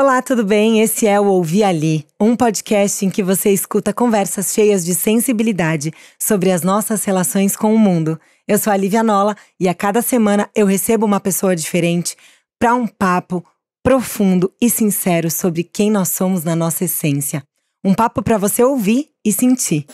Olá, tudo bem? Esse é o Ouvi Ali, um podcast em que você escuta conversas cheias de sensibilidade sobre as nossas relações com o mundo. Eu sou a Lívia Nola e a cada semana eu recebo uma pessoa diferente para um papo profundo e sincero sobre quem nós somos na nossa essência. Um papo para você ouvir e sentir.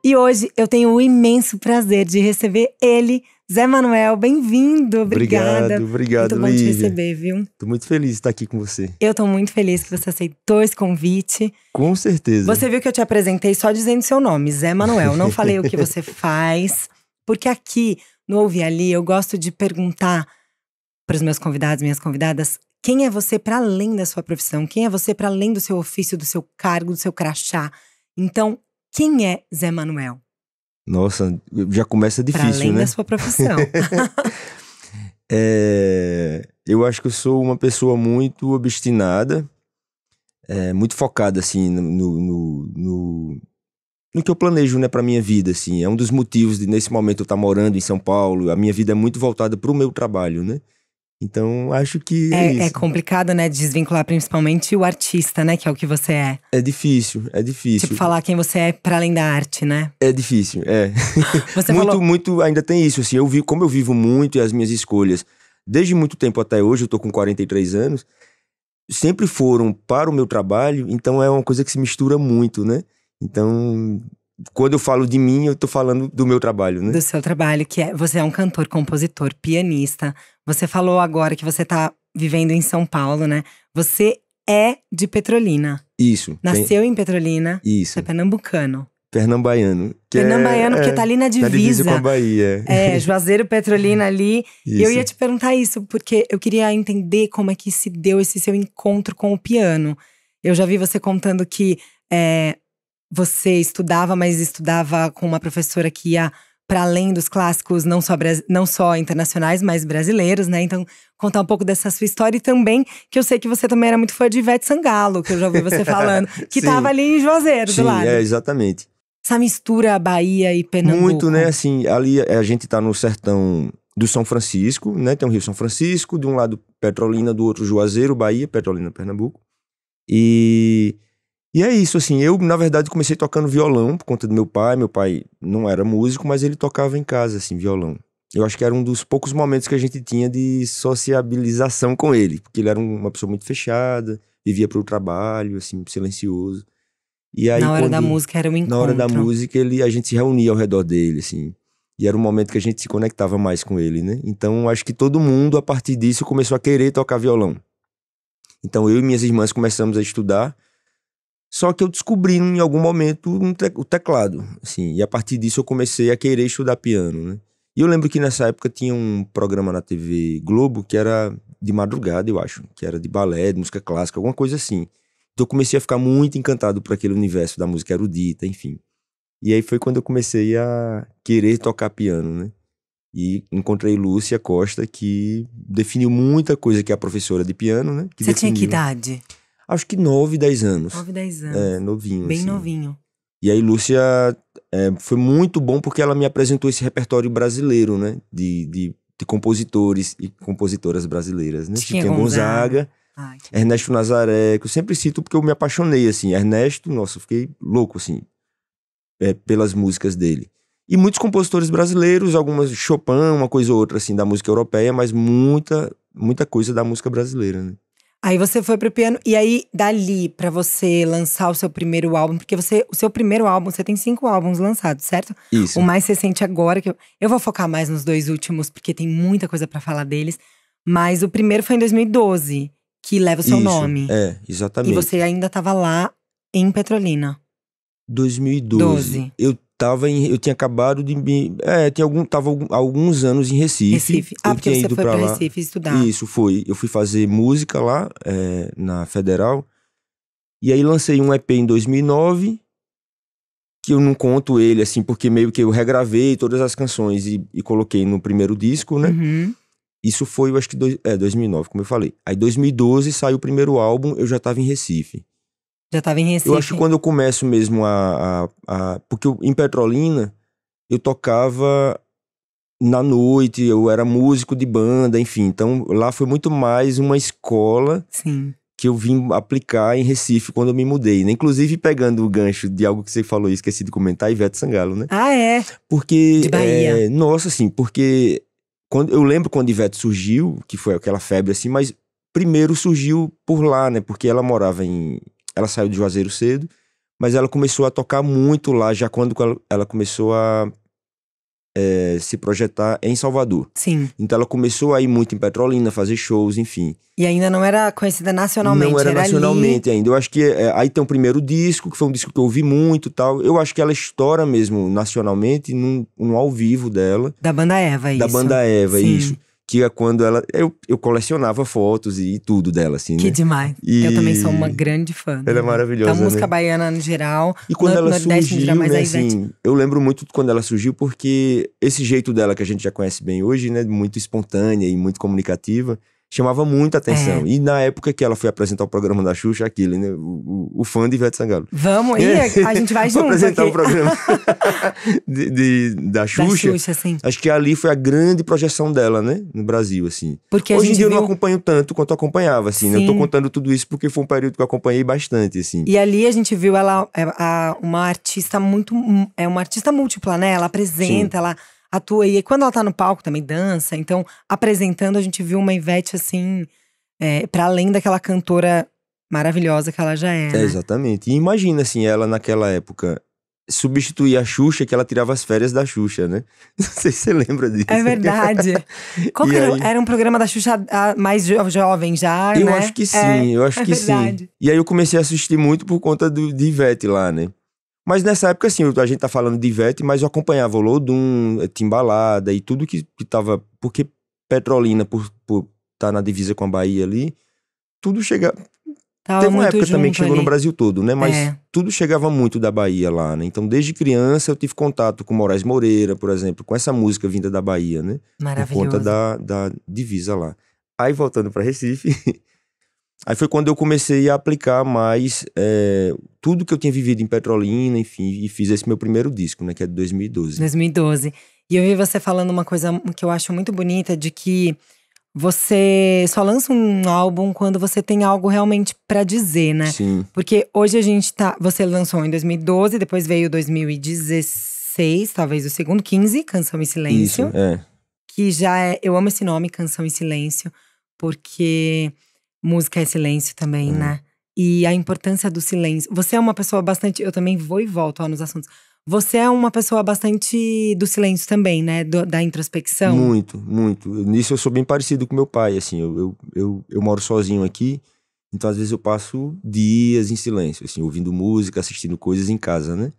E hoje eu tenho o imenso prazer de receber ele, Zé Manuel. Bem-vindo, obrigada. Obrigado, muito bom Lívia. te receber, viu? Tô muito feliz de estar aqui com você. Eu tô muito feliz que você aceitou esse convite. Com certeza. Você viu que eu te apresentei só dizendo seu nome, Zé Manuel. Não falei o que você faz, porque aqui no Ouvi Ali eu gosto de perguntar para os meus convidados, minhas convidadas, quem é você para além da sua profissão? Quem é você para além do seu ofício, do seu cargo, do seu crachá? Então, quem é Zé Manuel? Nossa, já começa difícil, pra além né? da sua profissão. Eu acho que eu sou uma pessoa muito obstinada, muito focada, assim, no que eu planejo, né, pra minha vida, assim. É um dos motivos de, nesse momento, eu estar morando em São Paulo. A minha vida é muito voltada pro meu trabalho, né? Então, acho que é isso. É complicado, né, desvincular principalmente o artista, né, que é o que você é. É difícil. Tipo, falar quem você é para além da arte, né? É difícil, é. Você falou... muito, ainda tem isso, assim, como eu vivo muito e as minhas escolhas, desde muito tempo até hoje, eu tô com 43 anos, sempre foram para o meu trabalho, então é uma coisa que se mistura muito, né? Então, quando eu falo de mim, eu tô falando do meu trabalho, né? Do seu trabalho, você é um cantor, compositor, pianista. Você falou agora que você tá vivendo em São Paulo, né? Você é de Petrolina. Isso. Nasceu em Petrolina. Isso. Você é pernambucano. Pernambaiano. Pernambaiano, que tá ali na divisa. Na divisa com a Bahia. Juazeiro, Petrolina ali. Isso. E eu ia te perguntar isso, porque eu queria entender como é que se deu esse seu encontro com o piano. Eu já vi você contando que você estudava, mas estudava com uma professora que ia para além dos clássicos, não só internacionais, mas brasileiros, né? Então, contar um pouco dessa sua história e também, que eu sei que você também era muito fã de Ivete Sangalo, que eu já ouvi você falando, que tava ali em Juazeiro, do lado. Sim, exatamente. Essa mistura Bahia e Pernambuco. Muito, né? Assim, ali a gente tá no sertão do São Francisco, né? Tem o Rio São Francisco, de um lado Petrolina, do outro Juazeiro, Bahia, Petrolina, Pernambuco. E é isso, assim, eu, na verdade, comecei tocando violão por conta do meu pai. Meu pai não era músico, mas ele tocava em casa, assim, violão. Eu acho que era um dos poucos momentos que a gente tinha de sociabilização com ele, porque ele era uma pessoa muito fechada, vivia pro trabalho, assim, silencioso. E aí, na hora da música era um encontro. Na hora da música, a gente se reunia ao redor dele, assim. E era um momento que a gente se conectava mais com ele, né? Então, acho que todo mundo, a partir disso, começou a querer tocar violão. Então, eu e minhas irmãs começamos a estudar. Só que eu descobri em algum momento o teclado, assim, e a partir disso eu comecei a querer estudar piano, né? E eu lembro que nessa época tinha um programa na TV Globo que era de madrugada, eu acho, que era de balé, de música clássica, alguma coisa assim. Então eu comecei a ficar muito encantado por aquele universo da música erudita, enfim. E aí foi quando eu comecei a querer tocar piano, né? E encontrei Lúcia Costa, que definiu muita coisa, que é a professora de piano, né? Você tinha que idade? Acho que 9, 10 anos. 9, 10 anos. Novinho. Bem assim. novinho. E aí, Lúcia foi muito bom porque ela me apresentou esse repertório brasileiro, né? De compositores e compositoras brasileiras, né? Chiquinha Gonzaga. Ernesto Nazaré, que eu sempre cito porque eu me apaixonei, assim. Ernesto, nossa, eu fiquei louco, assim, pelas músicas dele. E muitos compositores brasileiros, algumas Chopin, uma coisa ou outra, assim, da música europeia, mas muita coisa da música brasileira, né? Aí você foi pro piano, e aí dali pra você lançar o seu primeiro álbum, porque o seu primeiro álbum, você tem 5 álbuns lançados, certo? Isso. O mais recente agora, que eu vou focar mais nos 2 últimos, porque tem muita coisa pra falar deles. Mas o primeiro foi em 2012, que leva o seu nome. Exatamente. E você ainda tava lá em Petrolina. 2012. Eu tinha acabado de me... tava há alguns anos em Recife. Porque você foi pra Recife estudar. Isso, foi. Eu fui fazer música lá, na Federal. E aí lancei um EP em 2009, que eu não conto ele, assim, porque meio que eu regravei todas as canções e coloquei no primeiro disco, né? Uhum. Isso foi, eu acho que 2009, como eu falei. Aí 2012 saiu o primeiro álbum, eu já tava em Recife. Já tava em Recife. Eu acho que quando eu começo mesmo porque em Petrolina, eu tocava na noite, eu era músico de banda, enfim. Então, lá foi muito mais uma escola Sim. que eu vim aplicar em Recife quando eu me mudei, né? Inclusive, pegando o gancho de algo que você falou e esqueci de comentar, Ivete Sangalo, né? Ah, é? Porque, De Bahia. nossa, assim, porque eu lembro quando Ivete surgiu, que foi aquela febre assim, mas primeiro surgiu por lá, né? Porque ela morava ela saiu de Juazeiro cedo, mas ela começou a tocar muito lá, já quando ela começou a se projetar em Salvador. Sim. Então ela começou a ir muito em Petrolina, fazer shows, enfim. E ainda não era conhecida nacionalmente, Não era nacionalmente ali. ainda. Eu acho que aí tem o primeiro disco, que foi um disco que eu ouvi muito e tal. Eu acho que ela estoura mesmo nacionalmente num ao vivo dela. Da banda Eva, Da isso. banda Eva, Sim. isso. Que é quando ela. Eu colecionava fotos e tudo dela, assim, né? Que demais. Eu também sou uma grande fã. Ela é maravilhosa, da música né? baiana no geral. E quando ela Nordeste, no geral, surgiu, mas né, a Ivete. assim, eu lembro muito quando ela surgiu, porque esse jeito dela que a gente já conhece bem hoje, né, muito espontânea e muito comunicativa, chamava muita atenção. E na época que ela foi apresentar o programa da Xuxa, aquele, né, o fã de Ivete Sangalo. Vamos, a gente vai junto apresentar aqui. o programa da Xuxa. Da Xuxa, sim. Acho que ali foi a grande projeção dela, né, no Brasil, assim. Porque hoje em dia eu viu... não acompanho tanto quanto eu acompanhava, assim, né? Eu tô Sim. contando tudo isso porque foi um período que eu acompanhei bastante, assim. E ali a gente viu ela, uma artista uma artista múltipla, né? Ela apresenta, Sim. ela atua. E quando ela tá no palco também dança. Então, apresentando, a gente viu uma Ivete, assim, pra além daquela cantora maravilhosa que ela já é, né? Exatamente. E imagina, assim, ela naquela época substituir a Xuxa, que ela tirava as férias da Xuxa, né? Não sei se você lembra disso. É verdade. Qual que era um programa da Xuxa mais jovem já, eu né? acho que sim, eu acho que verdade. sim. E aí eu comecei a assistir muito por conta de Ivete lá, né? Mas nessa época, assim, a gente tá falando de Ivete, mas eu acompanhava o Lodum, Timbalada e tudo que tava… Porque Petrolina, por tá na divisa com a Bahia ali, tudo chega… Tava Teve uma muito época também que chegou ali. no Brasil todo, né? Mas tudo chegava muito da Bahia lá, né? Então, desde criança, eu tive contato com Moraes Moreira, por exemplo, com essa música vinda da Bahia, né? Maravilhoso. Por conta da divisa lá. Aí, voltando pra Recife, aí foi quando eu comecei a aplicar mais tudo que eu tinha vivido em Petrolina, enfim, e fiz esse meu primeiro disco, né? Que é de 2012. 2012. E eu vi você falando uma coisa que eu acho muito bonita, de que você só lança um álbum quando você tem algo realmente pra dizer, né? Sim. Porque hoje a gente tá… Você lançou em 2012, depois veio 2016, talvez o segundo, 15, Canção em Silêncio. Isso, Que já é… Eu amo esse nome, Canção em Silêncio, porque música é silêncio também, né? E a importância do silêncio. Você é uma pessoa bastante… Eu também vou e volto nos assuntos. Você é uma pessoa bastante do silêncio também, né? Da introspecção. Muito, muito. Nisso eu sou bem parecido com meu pai, assim. Eu moro sozinho aqui, então às vezes eu passo dias em silêncio, assim, ouvindo música, assistindo coisas em casa, né?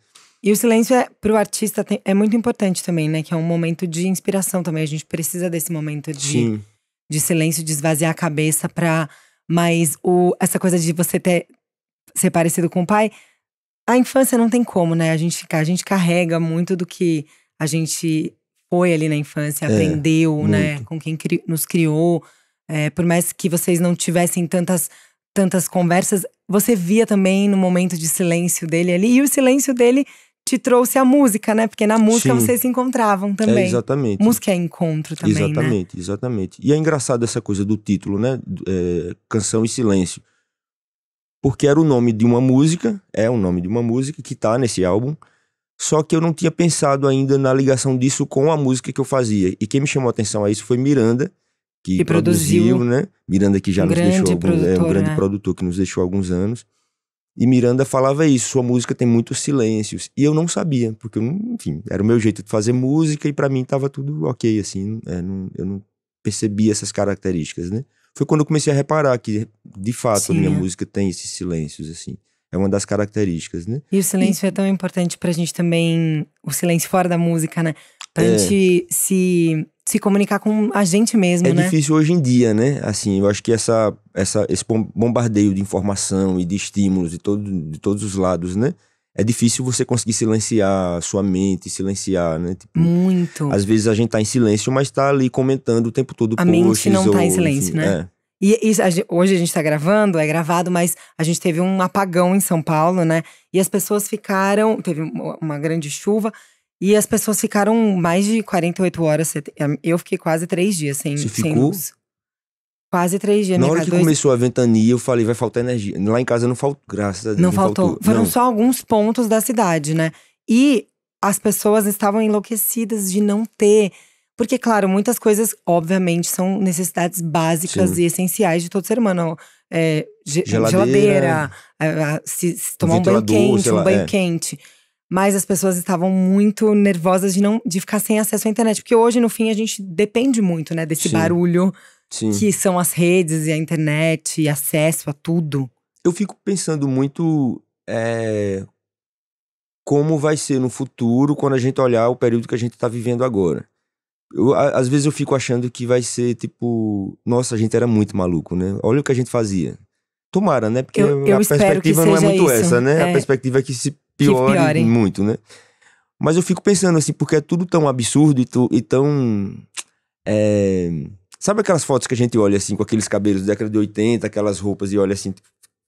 E o silêncio pro artista é muito importante também, né? Que é um momento de inspiração também. A gente precisa desse momento de silêncio, de esvaziar a cabeça pra… Mas essa coisa de você ser parecido com o pai… A infância não tem como, né? A gente carrega muito do que a gente foi ali na infância, aprendeu, muito. né? Com quem nos criou. Por mais que vocês não tivessem tantas conversas, você via também no momento de silêncio dele ali. E o silêncio dele te trouxe a música, né? Porque na música vocês se encontravam também. Exatamente. Música é encontro também, exatamente, né? Exatamente. E é engraçado essa coisa do título, né? Canção e Silêncio. Porque era o nome de uma música, é o nome de uma música que tá nesse álbum. Só que eu não tinha pensado ainda na ligação disso com a música que eu fazia. E quem me chamou a atenção a isso foi Miranda, que produziu, né? Miranda que já nos deixou um grande produtor que nos deixou há alguns anos. E Miranda falava isso, sua música tem muitos silêncios. E eu não sabia, porque enfim, era o meu jeito de fazer música e pra mim tava tudo ok, assim. Eu não percebia essas características, né? Foi quando eu comecei a reparar que, de fato, a minha música tem esses silêncios, assim. É uma das características, né? E o silêncio é tão importante pra gente também… O silêncio fora da música, né? Pra gente se comunicar com a gente mesmo, né? É difícil hoje em dia, né? Assim, eu acho que esse bombardeio de informação e de estímulos de todos os lados, né? É difícil você conseguir silenciar a sua mente, silenciar, né? Tipo, muito. Às vezes a gente tá em silêncio, mas tá ali comentando o tempo todo. A mente não tá em silêncio, enfim, né? E hoje a gente tá gravando, é gravado, mas a gente teve um apagão em São Paulo, né? E as pessoas teve uma grande chuva. E as pessoas ficaram mais de 48 horas. Eu fiquei quase 3 dias sem luz. Quase 3 dias. Na hora que começou a ventania, eu falei, vai faltar energia. Lá em casa não faltou, graças a Deus. Não faltou. Foram só alguns pontos da cidade, né? E as pessoas estavam enlouquecidas de não ter. Porque, claro, muitas coisas, obviamente, são necessidades básicas e essenciais de todo ser humano. Geladeira, se tomar um banho quente, quente. Mas as pessoas estavam muito nervosas de ficar sem acesso à internet. Porque hoje, no fim, a gente depende muito, né, desse barulho. Sim. Que são as redes e a internet e acesso a tudo. Eu fico pensando muito como vai ser no futuro quando a gente olhar o período que a gente tá vivendo agora. Às vezes eu fico achando que vai ser tipo… Nossa, a gente era muito maluco, né? Olha o que a gente fazia. Tomara, né? Porque a perspectiva não é muito essa, né? A perspectiva é que se piore muito, né? Mas eu fico pensando assim, porque é tudo tão absurdo e tão… Sabe aquelas fotos que a gente olha assim, com aqueles cabelos da década de 80, aquelas roupas e olha assim…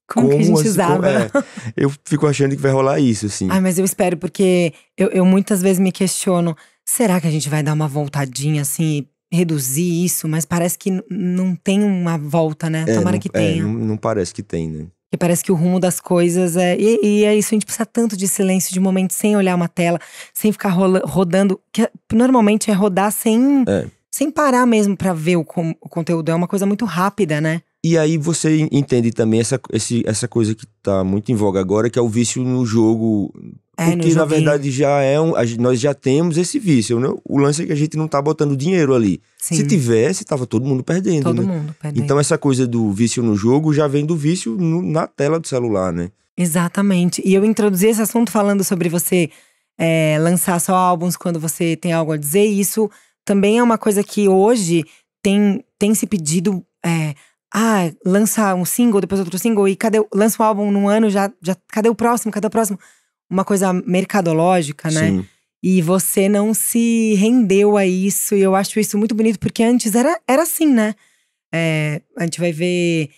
Como que a gente usava? Eu fico achando que vai rolar isso, assim. Ai, mas eu espero, porque eu muitas vezes me questiono… Será que a gente vai dar uma voltadinha assim e reduzir isso? Mas parece que não tem uma volta, né? Tomara que tenha. Não parece que tem, né? E parece que o rumo das coisas e é isso, a gente precisa tanto de silêncio, de momento sem olhar uma tela, sem ficar rodando. Que normalmente é rodar sem parar mesmo pra ver o conteúdo. É uma coisa muito rápida, né? E aí você entende também essa coisa que tá muito em voga agora, que é o vício no jogo. Porque na verdade nós já temos esse vício, né? O lance é que a gente não tá botando dinheiro ali. Sim. Se tivesse, tava todo mundo perdendo, todo mundo perdendo. Então essa coisa do vício no jogo já vem do vício na tela do celular, né? Exatamente. E eu introduzi esse assunto falando sobre você lançar só álbuns quando você tem algo a dizer. E isso também é uma coisa que hoje tem se pedido… lança um single, depois outro single, e lança um álbum num ano, já cadê o próximo? Uma coisa mercadológica, né? Sim. E você não se rendeu a isso, e eu acho isso muito bonito, porque antes era assim, né? A gente vai ver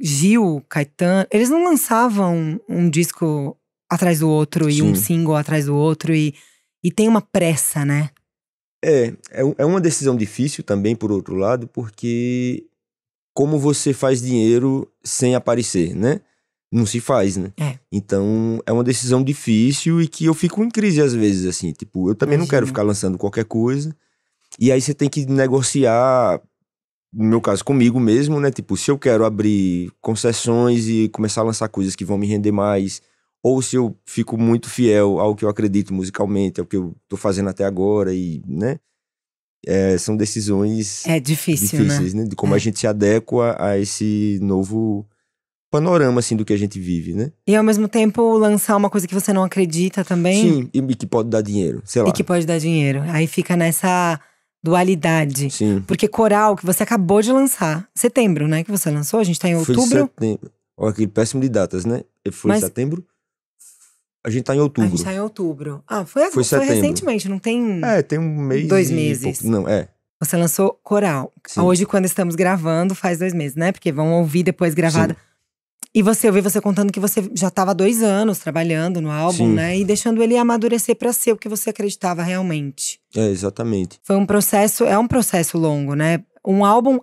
Gil, Caetano, eles não lançavam um disco atrás do outro, e um single atrás do outro, e tem uma pressa, né? É uma decisão difícil também, por outro lado, porque… Como você faz dinheiro sem aparecer, né? Não se faz, né? Então, é uma decisão difícil e que eu fico em crise às vezes, assim. Tipo, eu também não quero ficar lançando qualquer coisa. E aí você tem que negociar, no meu caso, comigo mesmo, né? Tipo, se eu quero abrir concessões e começar a lançar coisas que vão me render mais, ou se eu fico muito fiel ao que eu acredito musicalmente, ao que eu tô fazendo até agora e, né? São decisões difíceis, né? De como a gente se adequa a esse novo panorama, assim, do que a gente vive, né? E ao mesmo tempo lançar uma coisa que você não acredita também. Sim, e que pode dar dinheiro, sei lá. E que pode dar dinheiro. Aí fica nessa dualidade. Sim. Porque Coral, que você acabou de lançar, setembro, né? Que você lançou, a gente tá em outubro. Foi setembro. Olha, que péssimo de datas, né? Foi setembro. A gente tá em outubro. A gente tá em outubro. Foi setembro. Recentemente, não tem… tem um mês 2 meses. Não, Você lançou Coral. Sim. Hoje, quando estamos gravando, faz 2 meses, né? Porque vão ouvir depois gravada. Sim. E eu vi você contando que você já tava 2 anos trabalhando no álbum, né? E deixando ele amadurecer pra ser o que você acreditava realmente. Exatamente. Foi um processo longo, né? Um álbum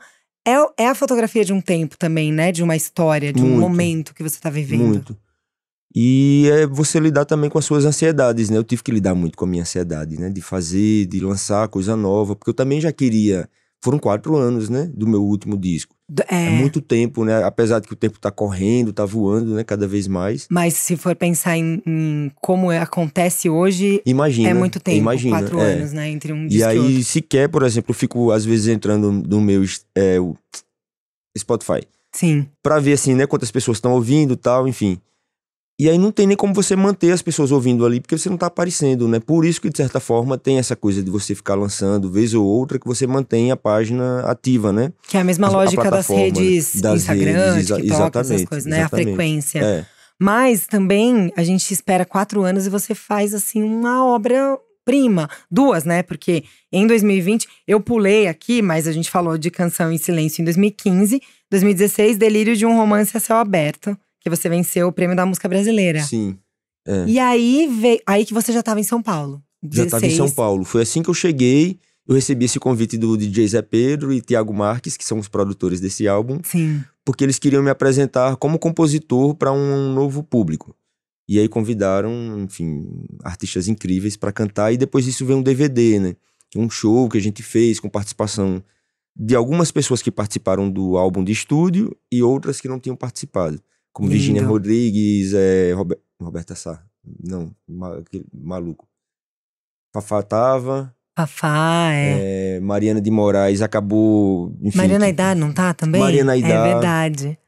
é a fotografia de um tempo também, né? De uma história, de um momento que você tá vivendo. Muito. E é você lidar também com as suas ansiedades, né? Eu tive que lidar muito com a minha ansiedade, né? De fazer, de lançar coisa nova. Porque eu também já queria… Foram 4 anos, né? Do meu último disco. É muito tempo, né? Apesar de que o tempo tá correndo, tá voando, né? Cada vez mais. Mas se for pensar em como acontece hoje… Imagina. É muito tempo, imagina, 4 anos, né? Entre um disco e aí, e outro. sequer, por exemplo, eu fico às vezes entrando no meu Spotify. Sim. Pra ver assim, né? Quantas pessoas estão ouvindo e tal, enfim… E aí não tem nem como você manter as pessoas ouvindo ali, porque você não tá aparecendo, né? Por isso que, de certa forma, tem essa coisa de você ficar lançando vez ou outra, que você mantém a página ativa, né? Que é a mesma lógica das redes, Instagram, TikTok, essas coisas, né? Exatamente. A frequência. Mas também, a gente espera 4 anos e você faz, assim, uma obra-prima. 2, né? Porque em 2020, eu pulei aqui, mas a gente falou de Canção em Silêncio em 2015. 2016, Delírio de um Romance a Céu Aberto. Que você venceu o prêmio da música brasileira. Sim. E aí que você já estava em São Paulo. Já estava em São Paulo. Foi assim que eu cheguei, eu recebi esse convite do DJ Zé Pedro e Thiago Marques, que são os produtores desse álbum. Sim. Porque eles queriam me apresentar como compositor para um novo público. E aí convidaram, enfim, artistas incríveis para cantar. E depois disso veio um DVD, né? Um show que a gente fez com participação de algumas pessoas que participaram do álbum de estúdio e outras que não tinham participado. Como Lindo. Virginia Rodrigues, Roberta Sá. Não, maluco. Fafá tava. Fafá, Mariana de Moraes acabou. Enfim, Mariana Aidar não tá também? Mariana Aidar. É verdade.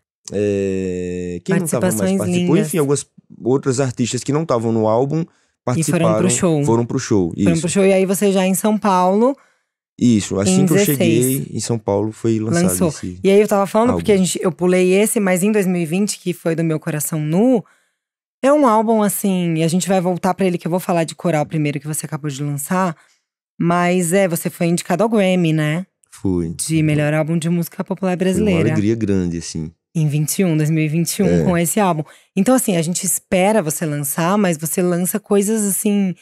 Quem não tava mais participou? Lindas. Enfim, algumas outras artistas que não estavam no álbum participaram. E foram pro show. Foram pro show. Foram pro show. E aí você já em São Paulo. Isso, assim que eu cheguei em São Paulo foi lançado esse E aí eu tava falando, álbum. porque eu pulei esse, mas em 2020, que foi do Meu Coração Nu, é um álbum assim, e a gente vai voltar pra ele, que eu vou falar de Coral primeiro, que você acabou de lançar. Mas você foi indicado ao Grammy, né? Fui. De melhor álbum de música popular brasileira. Foi uma alegria grande, assim. Em 2021, com esse álbum. Então assim, a gente espera você lançar, mas você lança coisas assim…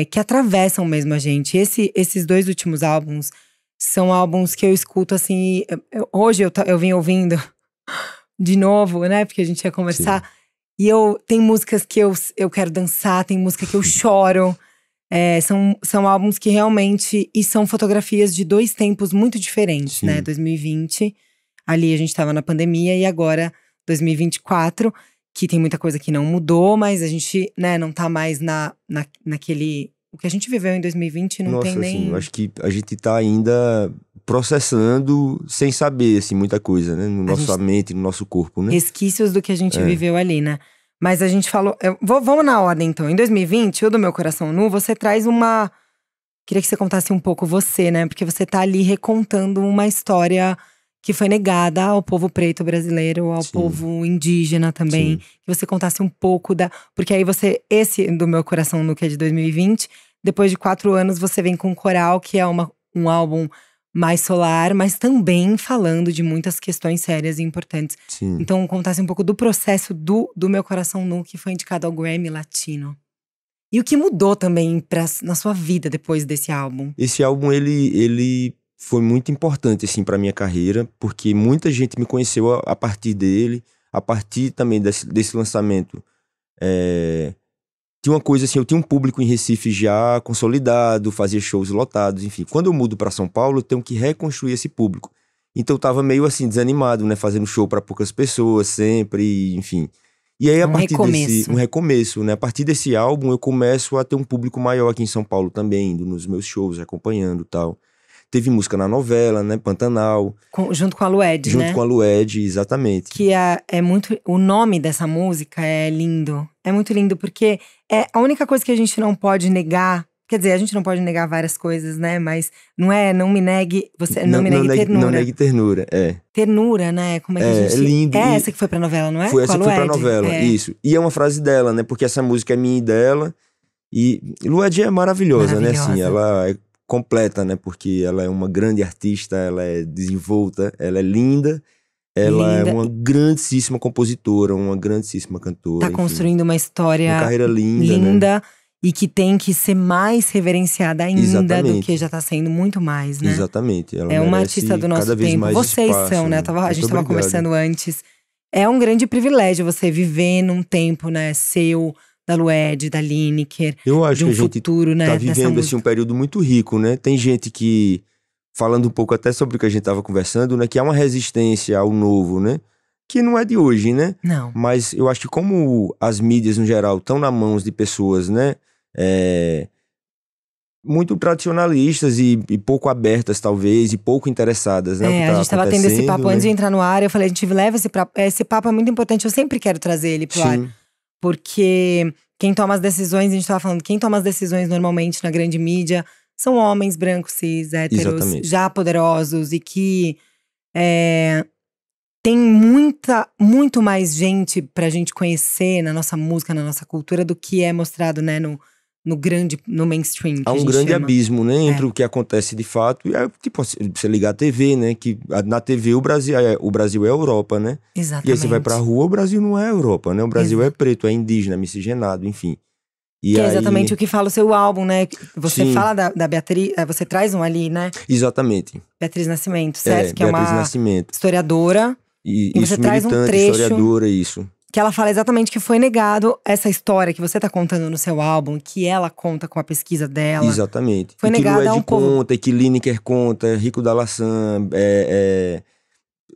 que atravessam mesmo a gente. Esses 2 últimos álbuns são álbuns que eu escuto assim… Hoje eu vim ouvindo de novo, né? Porque a gente ia conversar. Sim. E tem músicas que eu quero dançar, tem música que eu choro. São álbuns que realmente… E são fotografias de 2 tempos muito diferentes, Sim. né? 2020, ali a gente tava na pandemia. E agora, 2024… que tem muita coisa que não mudou, mas a gente, né, não tá mais naquele… O que a gente viveu em 2020 não tem nem… Assim, eu acho que a gente tá ainda processando sem saber, assim, muita coisa, né? No nossa mente, no nosso corpo, né? Resquícios do que a gente viveu ali, né? Mas a gente falou… Vamos na ordem, então. Em 2020, o do Meu Coração Nu, você traz uma… Queria que você contasse um pouco você, né? Porque você tá ali recontando uma história… que foi negada ao povo preto brasileiro, ao Sim. povo indígena também. Sim. Que você contasse um pouco da… Porque aí esse do Meu Coração Nu, que é de 2020, depois de 4 anos você vem com Coral, que é um álbum mais solar, mas também falando de muitas questões sérias e importantes. Sim. Então contasse um pouco do processo do Meu Coração Nu, que foi indicado ao Grammy Latino. E o que mudou também na sua vida depois desse álbum? Esse álbum, ele foi muito importante, assim, pra minha carreira, porque muita gente me conheceu a partir dele, a partir também desse lançamento. Tinha uma coisa assim, eu tinha um público em Recife já consolidado, fazia shows lotados, enfim. Quando eu mudo pra São Paulo, eu tenho que reconstruir esse público. Então eu tava meio assim, desanimado, né, fazendo show pra poucas pessoas sempre, enfim. E aí, a partir desse… Um recomeço, né? A partir desse álbum, eu começo a ter um público maior aqui em São Paulo também, indo nos meus shows, acompanhando e tal. Teve música na novela, né? Pantanal. Junto com a Lued, né? Junto com a Lued, exatamente. Que é muito… O nome dessa música é lindo. É muito lindo, porque é a única coisa que a gente não pode negar… Quer dizer, a gente não pode negar várias coisas, né? Mas não me negue… Não me negue ternura. Não negue ternura, Ternura, né? Como é que a gente… É lindo. É essa que foi pra novela, não é? Foi essa que foi pra novela, isso. E é uma frase dela, né? Porque essa música é minha e dela. E Lued é maravilhosa, né? Assim, ela é completa, né? Porque ela é uma grande artista, ela é desenvolta, ela é linda, ela é uma grandíssima compositora, uma grandíssima cantora. Tá construindo uma história uma carreira linda, né? E que tem que ser mais reverenciada ainda do que já tá sendo muito mais, né? Exatamente. Ela é uma artista do nosso tempo. Vocês espaço, são, né? A gente tava conversando antes. É um grande privilégio você viver num tempo, né, seu… Da Lued, da Lineker, eu acho de um que a gente futuro, né, tá vivendo assim, um período muito rico, né? Tem gente que, falando um pouco até sobre o que a gente tava conversando, né? Que há uma resistência ao novo, né? Que não é de hoje, né? Não. Mas eu acho que como as mídias, no geral, estão nas mãos de pessoas, né? Muito tradicionalistas e pouco abertas, talvez, e pouco interessadas, né? A gente tava tendo esse papo antes de entrar no ar. Eu falei, a gente leva esse papo é muito importante. Eu sempre quero trazer ele pro ar. Porque quem toma as decisões, a gente tava falando, quem toma as decisões normalmente na grande mídia são homens brancos, cis, héteros, Exatamente. já poderosos e que tem muito mais gente pra gente conhecer na nossa música, na nossa cultura, do que é mostrado, né, no mainstream. Há um grande abismo, né, entre o que acontece de fato e tipo, você ligar a TV, né, que na TV o Brasil é a Europa, né? Exatamente. E aí você vai pra rua, o Brasil não é a Europa, né? O Brasil é preto, é indígena, miscigenado, enfim. E que é aí, exatamente o que fala o seu álbum, né? Você sim, fala da Beatriz, você traz um ali, né? exatamente. Beatriz Nascimento, certo? Que é Beatriz uma Nascimento. historiadora. E E você isso, traz um militante, trecho historiadora, isso. que ela fala exatamente que foi negado essa história que você tá contando no seu álbum, que ela conta com a pesquisa dela. Exatamente. Foi E que negada a Lued um povo. conta, e que Lineker conta, Rico da Laçã,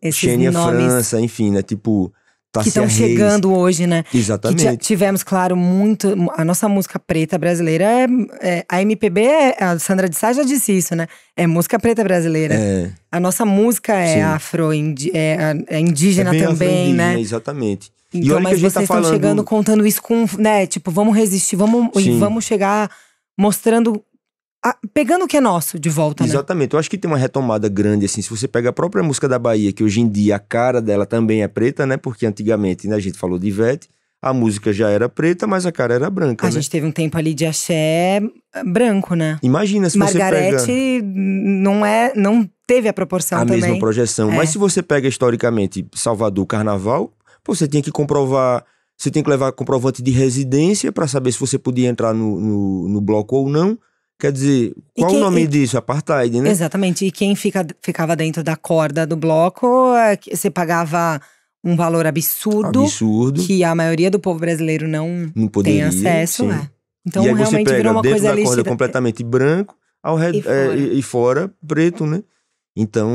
Esses Xênia nomes França, enfim, né? Tipo, que Tássia estão Reis. chegando hoje, né? Que Exatamente. tivemos, claro, muito. A nossa música preta brasileira a MPB, a Sandra de Sá já disse isso, né? É música preta brasileira. É, A nossa música é sim. é É indígena bem também, afro-indígena, né? exatamente. E Então, olha que a mas gente tá vocês estão chegando falando. contando isso com, né? Tipo, vamos resistir, e Sim, vamos chegar mostrando, pegando o que é nosso de volta, né? exatamente. Eu acho que tem uma retomada grande, assim. Se você pega a própria música da Bahia, que hoje em dia a cara dela também é preta, né? Porque antigamente, né, a gente falou de Ivete, a música já era preta, mas a cara era branca, A né? gente teve um tempo ali de axé branco, né? Imagina se você pega Margarete não teve a proporção a mesma também. projeção. Mas É. se você pega historicamente Salvador, Carnaval, pô, você tinha que comprovar. Você tem que levar comprovante de residência para saber se você podia entrar no bloco ou não. Quer dizer, E qual o nome disso? Apartheid, né? exatamente. E quem ficava dentro da corda do bloco, você pagava um valor absurdo, Absurdo. que a maioria do povo brasileiro não Não tem poderia, acesso. sim. Então E aí você realmente virou pega uma dentro coisa da corda lícita. completamente branco, E fora. e fora preto, né? Então,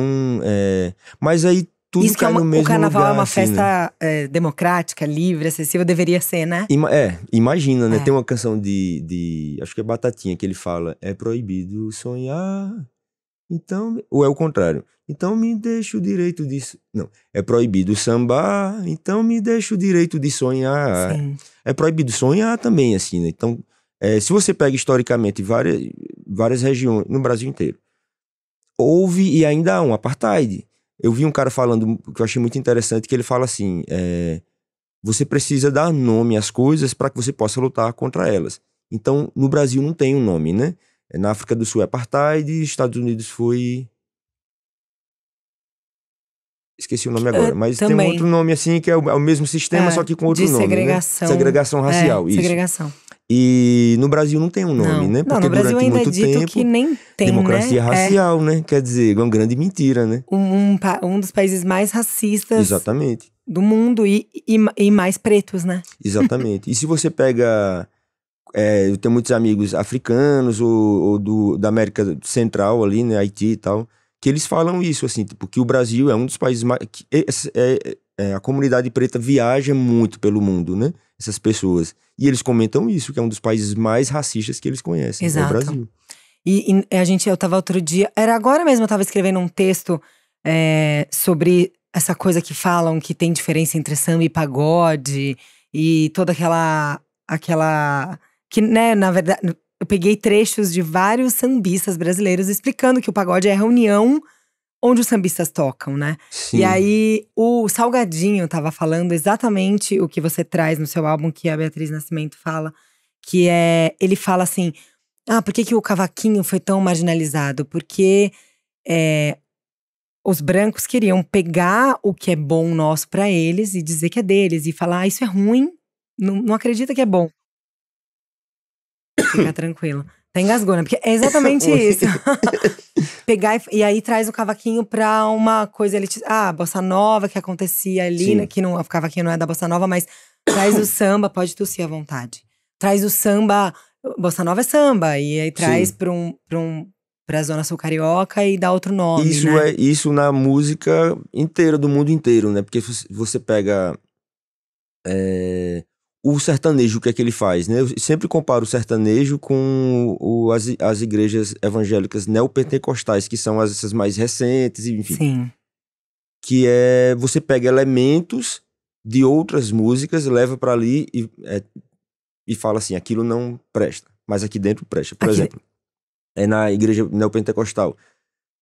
mas aí tudo Isso que cai no o mesmo carnaval é lugar, uma assim, né? festa democrática, livre, acessível, deveria ser, né? Imagina, né? É. Tem uma canção acho que é Batatinha, que ele fala: é proibido sonhar, então. Ou é o contrário. Então me deixa o direito de. Não. É proibido sambar, então me deixa o direito de sonhar. Sim. É proibido sonhar também, assim, né? Então, se você pega historicamente várias regiões no Brasil inteiro, houve e ainda há um apartheid. Eu vi um cara falando, que eu achei muito interessante, que ele fala assim: você precisa dar nome às coisas para que você possa lutar contra elas. Então, no Brasil não tem um nome, né? Na África do Sul é apartheid, Estados Unidos foi. Esqueci o nome agora, mas tem um outro Também. nome assim que é o mesmo sistema, só que com outro De nome, né? segregação. Segregação racial, isso. Segregação. E no Brasil não tem um nome, né? Não, Porque no Brasil durante ainda é muito dito que tempo, nem tem, né? democracia racial, né? Quer dizer, uma grande mentira, né? Um dos países mais racistas Exatamente, do mundo e mais pretos, né? exatamente. E se você pega, eu tenho muitos amigos africanos ou da América Central ali, né? Haiti e tal, que eles falam isso, assim, tipo, que o Brasil é um dos países mais. A comunidade preta viaja muito pelo mundo, né? Essas pessoas. E eles comentam isso, que é um dos países mais racistas que eles conhecem, é o Exato. Brasil. Eu tava outro dia, era agora mesmo, eu tava escrevendo um texto sobre essa coisa que falam que tem diferença entre samba e pagode e toda aquela que, né, na verdade, eu peguei trechos de vários sambistas brasileiros explicando que o pagode é a reunião onde os sambistas tocam, né? Sim. E aí, o Salgadinho tava falando exatamente o que você traz no seu álbum, que a Beatriz Nascimento fala, que ele fala assim: por que o cavaquinho foi tão marginalizado? Porque os brancos queriam pegar o que é bom nosso pra eles e dizer que é deles, e falar, isso é ruim, não acredita que é bom. Fica tranquilo. Até engasgou, né? Porque é exatamente isso. Pegar e aí traz o cavaquinho pra uma coisa elitizada. Bossa Nova que acontecia ali, né? Que o cavaquinho não é da Bossa Nova, mas traz o samba, pode tossir à vontade. Traz o samba, Bossa Nova é samba, e aí traz pra Zona Sul Carioca e dá outro nome, Isso né? isso na música inteira, do mundo inteiro, né? Porque você pega o sertanejo, o que é que ele faz, né? Eu sempre comparo o sertanejo com as igrejas evangélicas neopentecostais, que são essas mais recentes, enfim. Sim. Que você pega elementos de outras músicas, leva pra ali e fala assim, aquilo não presta, mas aqui dentro presta. Por exemplo, na igreja neopentecostal,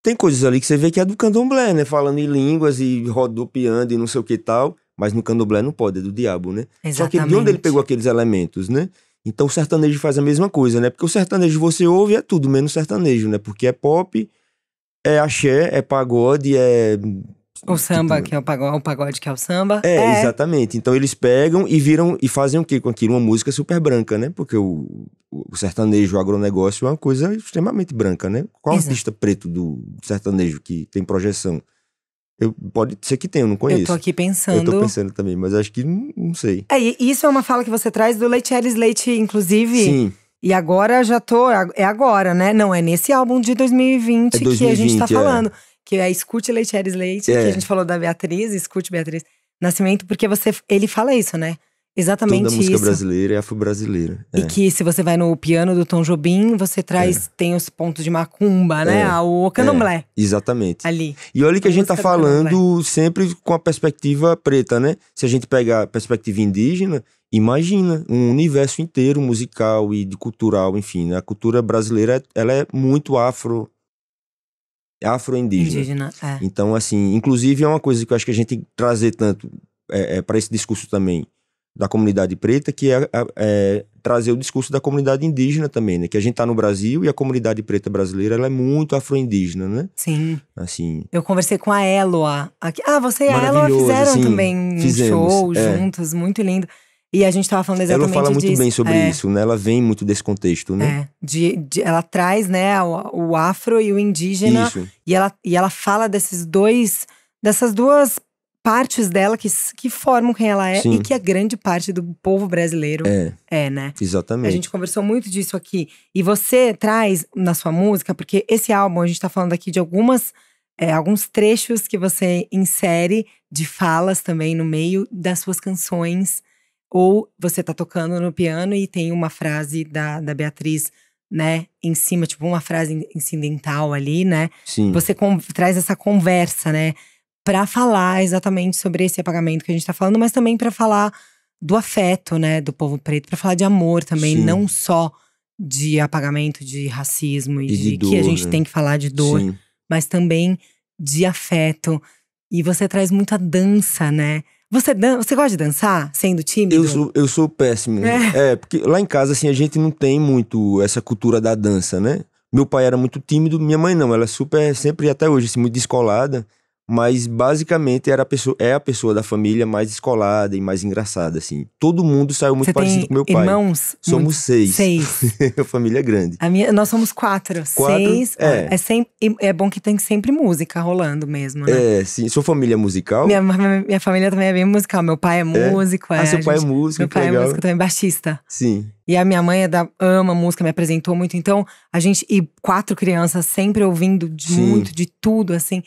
tem coisas ali que você vê que é do candomblé, né? Falando em línguas e rodopiando e não sei o que e tal. Mas no candomblé não pode, é do diabo, né? Exatamente. Só que de onde ele pegou aqueles elementos, né? Então o sertanejo faz a mesma coisa, né? Porque o sertanejo você ouve é tudo menos sertanejo, né? Porque é pop, é axé, é pagode, O samba, tipo, que é o pagode que é o samba. Exatamente. Então eles pegam e viram e fazem o quê com aquilo? Uma música super branca, né? Porque o sertanejo, o agronegócio é uma coisa extremamente branca, né? Qual Exato. artista preto do sertanejo que tem projeção? Pode ser que tenha, eu não Eu conheço. tô aqui Eu pensando. tô pensando também, mas acho que não sei. E isso é uma fala que você traz do Leitcheres Leite, inclusive. Sim. E agora já tô. É agora, né? Não, é nesse álbum de 2020 É que a gente 2020, tá falando. Que é Escute Leitcheres Leite, que a gente falou da Beatriz, Escute Beatriz Nascimento, porque ele fala isso, né? Exatamente Toda música isso. brasileira é afro-brasileira. E que se você vai no piano do Tom Jobim, você tem os pontos de macumba, né? O candomblé. Exatamente. Ali. E olha que a gente tá música do falando sempre com a perspectiva preta, né? Se a gente pegar a perspectiva indígena, imagina um universo inteiro musical e de cultural, enfim, né? A cultura brasileira, ela é muito afro-indígena. Então, assim, inclusive é uma coisa que eu acho que a gente tem que trazer tanto para esse discurso também da comunidade preta, que é trazer o discurso da comunidade indígena também, né? Que a gente tá no Brasil e a comunidade preta brasileira, ela é muito afro-indígena, né? Sim. Assim, eu conversei com a Eloa aqui. Você e a Eloa maravilhoso, fizeram assim, também um show juntos, muito lindo. E a gente tava falando exatamente disso. Ela fala muito bem sobre isso, né? Ela vem muito desse contexto, né? Ela traz, né, o afro e o indígena. Isso. E ela fala dessas duas partes dela que formam quem ela é. Sim. E que a grande parte do povo brasileiro né? Exatamente. A gente conversou muito disso aqui. E você traz na sua música, porque esse álbum, a gente tá falando aqui de alguns trechos que você insere de falas também no meio das suas canções. Ou você tá tocando no piano e tem uma frase da Beatriz, né, em cima, tipo uma frase incidental ali, né? Sim. Você traz essa conversa, né? Pra falar exatamente sobre esse apagamento que a gente tá falando, mas também pra falar do afeto, né, do povo preto, pra falar de amor também, Sim. não só de apagamento, de racismo e de dor, que a gente né? tem que falar de dor, Sim. mas também de afeto. E você traz muita dança, né? Você gosta de dançar, sendo tímido? Eu sou péssimo. Porque lá em casa, assim, a gente não tem muito essa cultura da dança, né? Meu pai era muito tímido, minha mãe não. Ela é sempre, até hoje, assim, muito descolada. Mas, basicamente, é a pessoa da família mais descolada e mais engraçada, assim. Todo mundo saiu muito parecido com meu pai. Irmãos? Somos 6. A família é grande. Nós somos 4. 6. É bom que tem sempre música rolando mesmo, né? Sim. Sua família é musical? Minha família também é bem musical. Meu pai é músico. Seu pai é músico, meu pai legal. é músico também, baixista. Sim. E a minha mãe ama música, me apresentou muito. Então, e 4 crianças sempre ouvindo muito de tudo, assim.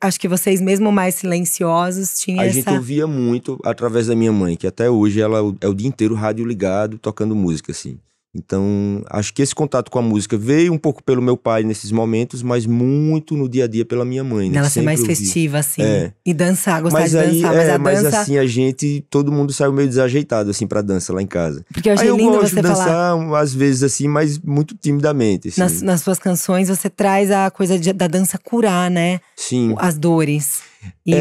Acho que vocês, mesmo mais silenciosos, tinham A gente ouvia muito através da minha mãe, que até hoje ela é o dia inteiro rádio ligado, tocando música, assim. Então, acho que esse contato com a música veio um pouco pelo meu pai nesses momentos, mas muito no dia a dia pela minha mãe, né? Ela ser mais festiva, assim. E dançar, gostar de dançar. Mas assim, todo mundo saiu meio desajeitado, assim, pra dança lá em casa. Porque eu achei lindo gosto você de dançar, falar, às vezes, assim, mas muito timidamente, assim. Nas suas canções, você traz a coisa da dança curar, né? Sim. As dores. E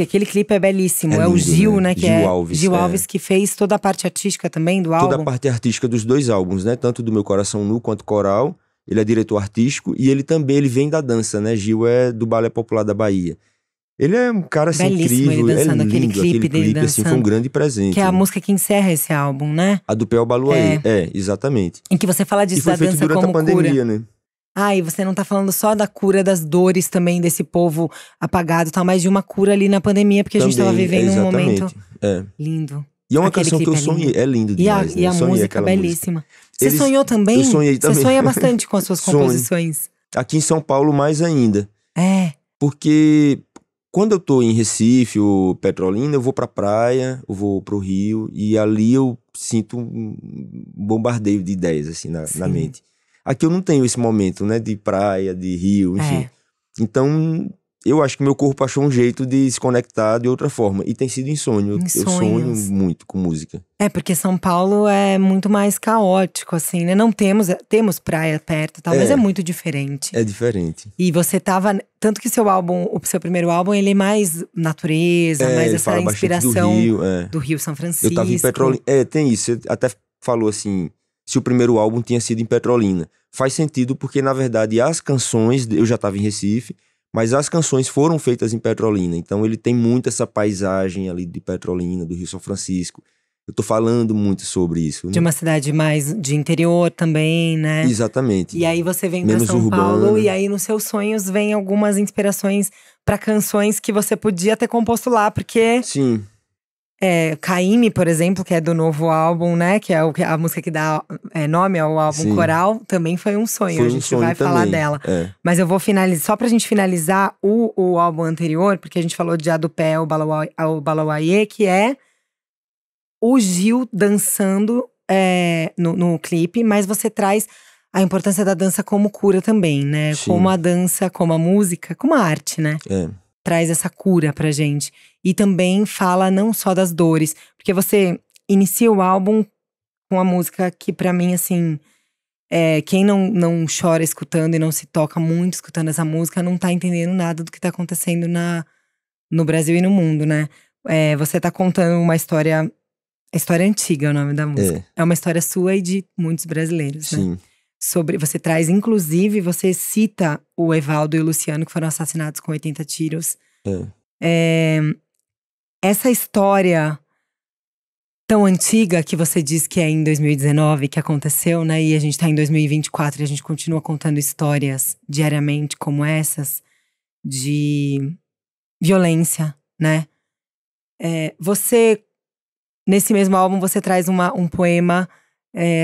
aquele clipe é belíssimo. É o Gil, lindo, né? Que é Alves, Gil Alves, que fez toda a parte artística também do álbum. Toda a parte artística dos 2 álbuns, né? Tanto do Meu Coração Nu quanto Coral. Ele é diretor artístico e ele vem da dança, né? Gil é do Balé Popular da Bahia. Ele é um cara assim, belíssimo, incrível. Ele dançando, aquele clipe dele dançando. Assim, foi um grande presente. Que é a música que encerra esse álbum, né? A do Pel Baluaê. Exatamente. Em que você fala disso, e foi da feito dança durante como a pandemia, cura. né? E você não tá falando só da cura das dores também desse povo apagado, tá? Mas de uma cura ali na pandemia, porque também, a gente tava vivendo um momento lindo. E é uma canção que eu sonhei, é lindo demais. E a música belíssima. Você sonhou também? Eu sonhei também. Você sonha bastante com as suas composições. Aqui em São Paulo, mais ainda. Porque quando eu tô em Recife ou Petrolina, eu vou pra praia, eu vou pro Rio, e ali eu sinto um bombardeio de ideias, assim, na mente. Aqui eu não tenho esse momento, né, de praia, de rio, enfim. Então, eu acho que meu corpo achou um jeito de se conectar de outra forma. E tem sido em sonho. Eu sonho muito com música. Porque São Paulo é muito mais caótico, assim, né? Não temos praia perto e tal, mas é muito diferente. É diferente. E você tava… Tanto que o seu primeiro álbum, ele é mais natureza, mais essa inspiração do Rio São Francisco. Eu tava em Petrolina. Tem isso. Você até falou assim… Se o primeiro álbum tinha sido em Petrolina. Faz sentido porque, na verdade, as canções… Eu já estava em Recife, Mas as canções foram feitas em Petrolina, então ele tem muito essa paisagem ali de Petrolina, do Rio São Francisco. Eu tô falando muito sobre isso, né? De uma cidade mais de interior também, né? Exatamente. E aí você vem pra Menos São Paulo urbana. e aí nos seus sonhos vem algumas inspirações pra canções que você podia ter composto lá, porque Sim, Caymmi, por exemplo, que é do novo álbum, né? Que é a música que dá nome ao álbum sim. Coral, também foi um sonho. Foi A um gente sonho vai falar também, dela. é. Mas eu vou finalizar, só pra gente finalizar o álbum anterior, porque a gente falou de A do Pé, o Balauaiê, que é o Gil dançando no clipe, mas você traz a importância da dança como cura também, né? Sim. Como a dança, como a música, como a arte, né? Traz essa cura pra gente. E também fala não só das dores, porque você inicia o álbum com a música que pra mim, assim… quem não chora escutando e não se toca muito escutando essa música não tá entendendo nada do que tá acontecendo no Brasil e no mundo, né? Você tá contando uma história… A história antiga é o nome da música. É uma história sua e de muitos brasileiros, Sim. né? Você traz, inclusive, você cita o Evaldo e o Luciano, que foram assassinados com 80 tiros. Essa história tão antiga que você diz que é em 2019 que aconteceu, né? E a gente tá em 2024 e a gente continua contando histórias diariamente como essas, de violência, né? Você… Nesse mesmo álbum, você traz um poema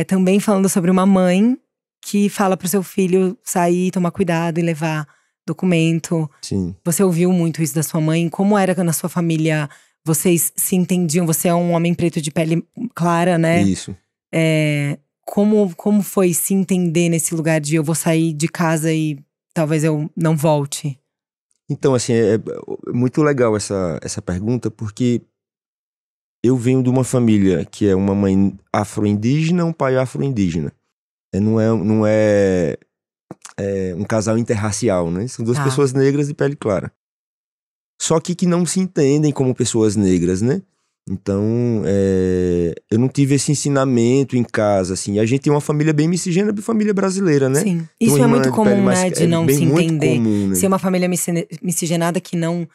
também falando sobre uma mãe que fala pro seu filho sair, tomar cuidado e levar documento. Sim. Você ouviu muito isso da sua mãe? Como era na sua família? Vocês se entendiam? Você é um homem preto de pele clara, né? Isso. Como foi se entender nesse lugar de eu vou sair de casa e talvez eu não volte? Então, assim, é muito legal essa pergunta, porque eu venho de uma família que é uma mãe afro-indígena, um pai afro-indígena. Não é um casal interracial, né? São duas pessoas negras de pele clara. Só que não se entendem como pessoas negras, né? Então, eu não tive esse ensinamento em casa, assim. A gente tem uma família bem miscigenada, família brasileira, né? Sim. Isso é muito comum, né? De não se entender. Comum, né? Ser uma família miscigenada que não…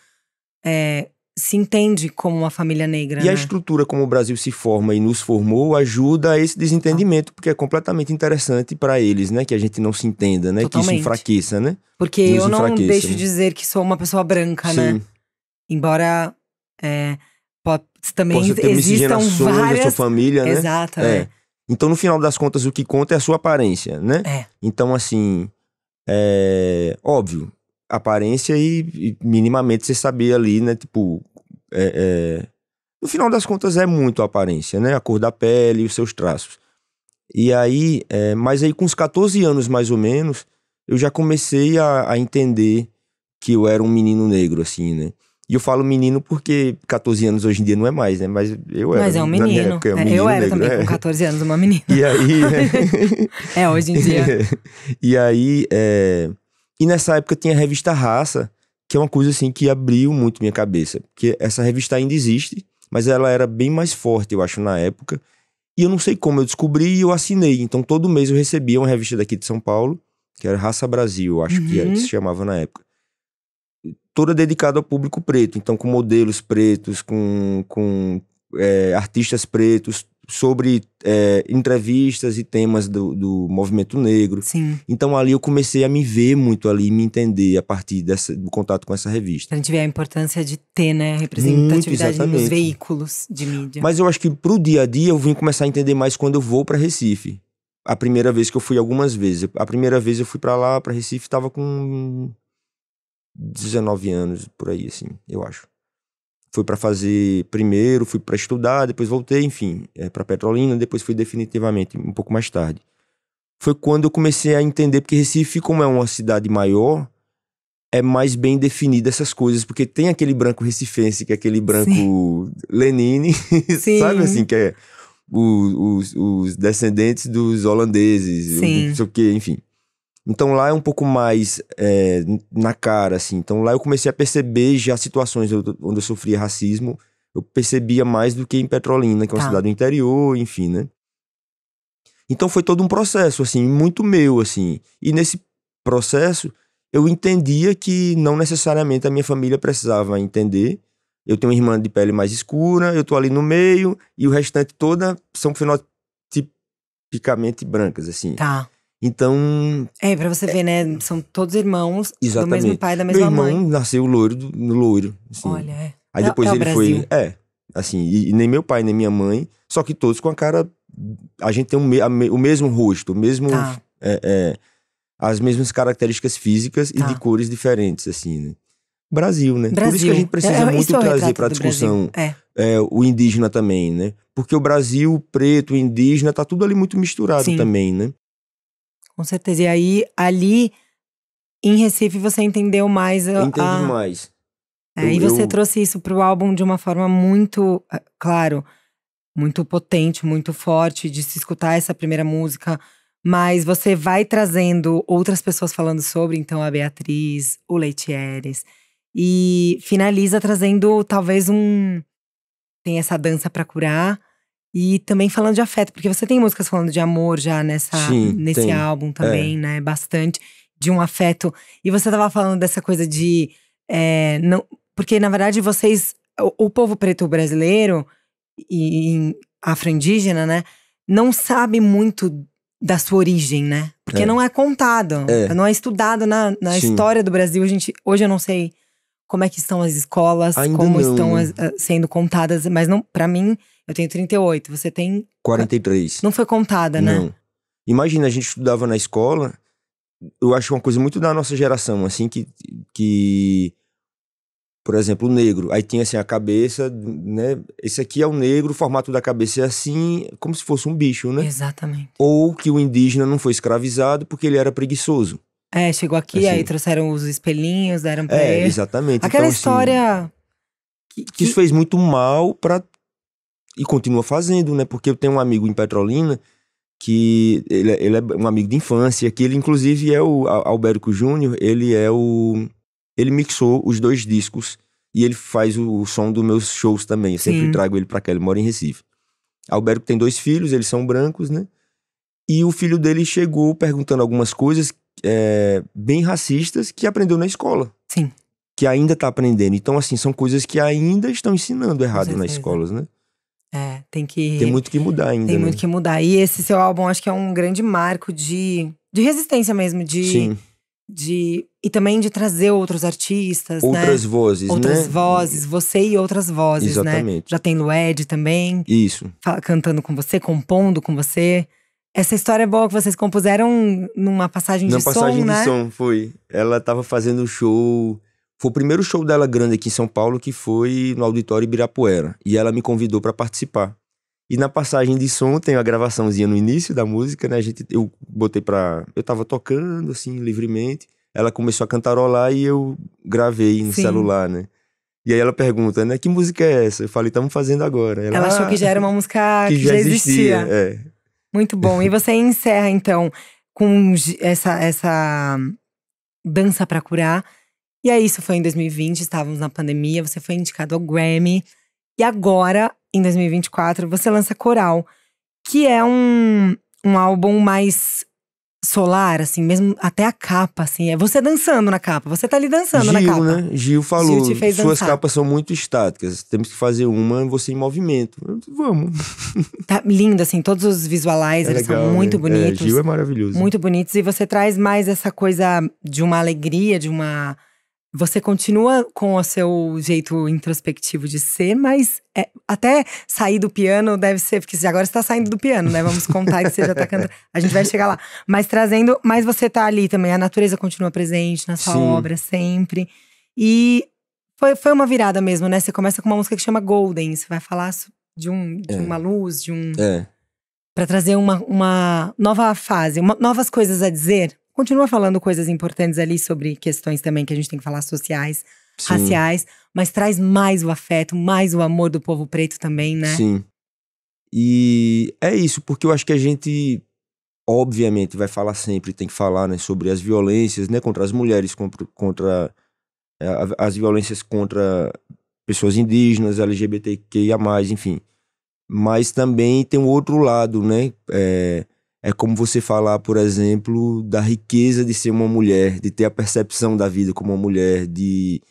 se entende como uma família negra, E né? a estrutura como o Brasil se forma e nos formou ajuda a esse desentendimento, porque é completamente interessante para eles, né? Que a gente não se entenda, né? Totalmente. Que isso enfraqueça, né? Porque eu não deixo de dizer que sou uma pessoa branca, Sim. né? Embora também Possa ter existam várias… da sua família, né? Exato, Então, no final das contas, o que conta é a sua aparência, né? Então, assim, óbvio, aparência e minimamente você saber ali, né? Tipo, no final das contas é muito a aparência, né? A cor da pele e os seus traços. E aí, mas aí com uns 14 anos mais ou menos, eu já comecei a entender que eu era um menino negro, assim, né? E eu falo menino porque 14 anos hoje em dia não é mais, né? Mas eu era. Mas é um menino. Na minha época, um menino eu era negro, também com 14 anos uma menina. E aí… hoje em dia. E aí… E nessa época tinha a revista Raça, que é uma coisa assim que abriu muito minha cabeça. Porque essa revista ainda existe, mas ela era bem mais forte, eu acho, na época. E eu não sei como, eu descobri e eu assinei. Então todo mês eu recebia uma revista daqui de São Paulo, que era Raça Brasil, eu acho que era, que se chamava na época. Toda dedicada ao público preto. Então com modelos pretos, com artistas pretos, sobre entrevistas e temas do movimento negro. Sim. Então ali eu comecei a me ver muito ali, me entender a partir do contato com essa revista. A gente vê a importância de ter, né, representatividade nos veículos de mídia. Mas eu acho que pro dia a dia eu vim começar a entender mais quando eu vou pra Recife. A primeira vez que eu fui, algumas vezes. A primeira vez eu fui pra lá, pra Recife, tava com 19 anos, por aí, assim, eu acho. Fui pra fazer primeiro, fui pra estudar, depois voltei, enfim, pra Petrolina, depois fui definitivamente um pouco mais tarde. Foi quando eu comecei a entender, porque Recife, como é uma cidade maior, é mais bem definida essas coisas, porque tem aquele branco recifense, que é aquele branco Lenine, sabe assim, que é os descendentes dos holandeses, não sei o que, enfim. Então lá é um pouco mais na cara, assim. Então lá eu comecei a perceber já situações onde eu sofria racismo. Eu percebia mais do que em Petrolina, que é uma cidade do interior, enfim, né? Então foi todo um processo, assim, muito meu, assim. E nesse processo eu entendia que não necessariamente a minha família precisava entender. Eu tenho uma irmã de pele mais escura, eu tô ali no meio, e o restante toda são fenotipicamente brancas, assim. Tá. Então... Pra você ver, né? São todos irmãos Exatamente. do mesmo pai, da Meu mesma mãe. irmão nasceu loiro, assim. Olha, Aí depois ele Brasil. foi... assim, e nem meu pai, nem minha mãe, só que todos com a cara... A gente tem o mesmo rosto, o mesmo... Tá. As mesmas características físicas e de cores diferentes, assim, né? Brasil, né? Por isso que a gente precisa muito trazer pra discussão o indígena também, né? Porque o Brasil, o preto, o indígena, tá tudo ali muito misturado também, né? Com certeza. E aí, ali em Recife, você entendeu mais Eu entendi mais. E você trouxe isso pro álbum de uma forma muito, claro, muito potente, muito forte, de se escutar essa primeira música. Mas você vai trazendo outras pessoas falando sobre, então a Beatriz, o Leitieres. E finaliza trazendo talvez tem essa dança pra curar. E também falando de afeto, porque você tem músicas falando de amor já nesse tem. álbum também, né? Bastante de um afeto. E você tava falando dessa coisa de… não, porque na verdade vocês… O povo preto brasileiro e afro-indígena, né? Não sabe muito da sua origem, né? Porque não é contado, não é estudado na história do Brasil. Hoje eu não sei como é que estão as escolas, ainda como não, estão né? sendo contadas. Mas não, pra mim, eu tenho 38, você tem… 43. Não foi contada, né? Não. Imagina, a gente estudava na escola, eu acho uma coisa muito da nossa geração, assim, que por exemplo, o negro, aí tinha assim a cabeça, né? Esse aqui é o negro, o formato da cabeça é assim, como se fosse um bicho, né? Exatamente. Ou que o indígena não foi escravizado porque ele era preguiçoso. Chegou aqui, assim, aí trouxeram os espelhinhos, deram pra ele. Exatamente. Aquela então, história… Assim, que isso fez muito mal e continua fazendo, né? Porque eu tenho um amigo em Petrolina que ele é um amigo de infância, que ele inclusive é o Albérico Júnior, ele mixou os 2 discos e ele faz o som dos meus shows também. Eu sempre trago ele pra cá, ele mora em Recife. Albérico tem 2 filhos, eles são brancos, né? E o filho dele chegou perguntando algumas coisas bem racistas que aprendeu na escola. Sim. Que ainda tá aprendendo. Então, assim, são coisas que ainda estão ensinando errado nas escolas, né? Tem muito que mudar ainda, Tem muito que mudar. E esse seu álbum, acho que é um grande marco de resistência mesmo. Sim. E também de trazer outros artistas, outras né? Vozes, outras né? vozes, você e outras vozes, Exatamente. né? Já tem Lued também. Isso. Cantando com você, compondo com você. Essa história é boa que vocês compuseram numa passagem de som, né? Numa passagem de som, foi. Ela tava fazendo um show… Foi o primeiro show dela grande aqui em São Paulo, que foi no Auditório Ibirapuera. E ela me convidou pra participar. E na passagem de som, tem a gravaçãozinha no início da música, né? Eu botei eu tava tocando, assim, livremente. Ela começou a cantarolar e eu gravei no celular, né? E aí ela pergunta, né? Que música é essa? Eu falei, estamos fazendo agora. Ela achou que já era uma música que já existia. Muito bom. E você encerra, então, com essa dança pra curar. E aí, isso foi em 2020, estávamos na pandemia, você foi indicado ao Grammy. E agora, em 2024, você lança Coral, que é um álbum mais solar, assim, mesmo até a capa, assim. É você dançando na capa, você tá ali dançando na capa. Né? Gil falou, Gil te fez suas dançar. capas são muito estáticas, temos que fazer você em movimento. Vamos. Tá lindo, assim, todos os visualizers são muito bonitos. Gil é maravilhoso. Muito bonitos, e você traz mais essa coisa de uma alegria, Você continua com o seu jeito introspectivo de ser, mas até sair do piano deve ser… Porque agora você tá saindo do piano, né? Vamos contar que você já tá cantando. A gente vai chegar lá. Mas você tá ali também, a natureza continua presente na sua obra sempre. E foi uma virada mesmo, né? Você começa com uma música que chama Golden. Você vai falar de uma luz, pra trazer uma nova fase, novas coisas a dizer. Continua falando coisas importantes ali sobre questões também que a gente tem que falar sociais, raciais. Mas traz mais o afeto, mais o amor do povo preto também, né? Sim. E é isso, porque eu acho que a gente, obviamente, vai falar sempre, tem que falar, né, sobre as violências, né, contra as mulheres, contra as violências contra pessoas indígenas, LGBTQIA+, enfim. Mas também tem um outro lado, né, É como você falar, por exemplo, da riqueza de ser uma mulher, de ter a percepção da vida como uma mulher, de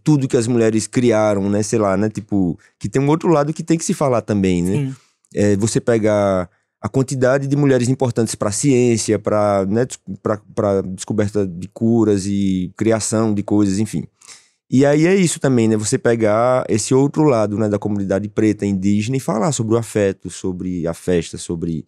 tudo que as mulheres criaram, né? Sei lá, né? Tipo, que tem um outro lado que tem que se falar também, né? Sim. Você pegar a quantidade de mulheres importantes para a ciência, para, né, para descoberta de curas e criação de coisas, enfim. E aí é isso também, né? Você pegar esse outro lado, né, da comunidade preta indígena e falar sobre o afeto, sobre a festa, sobre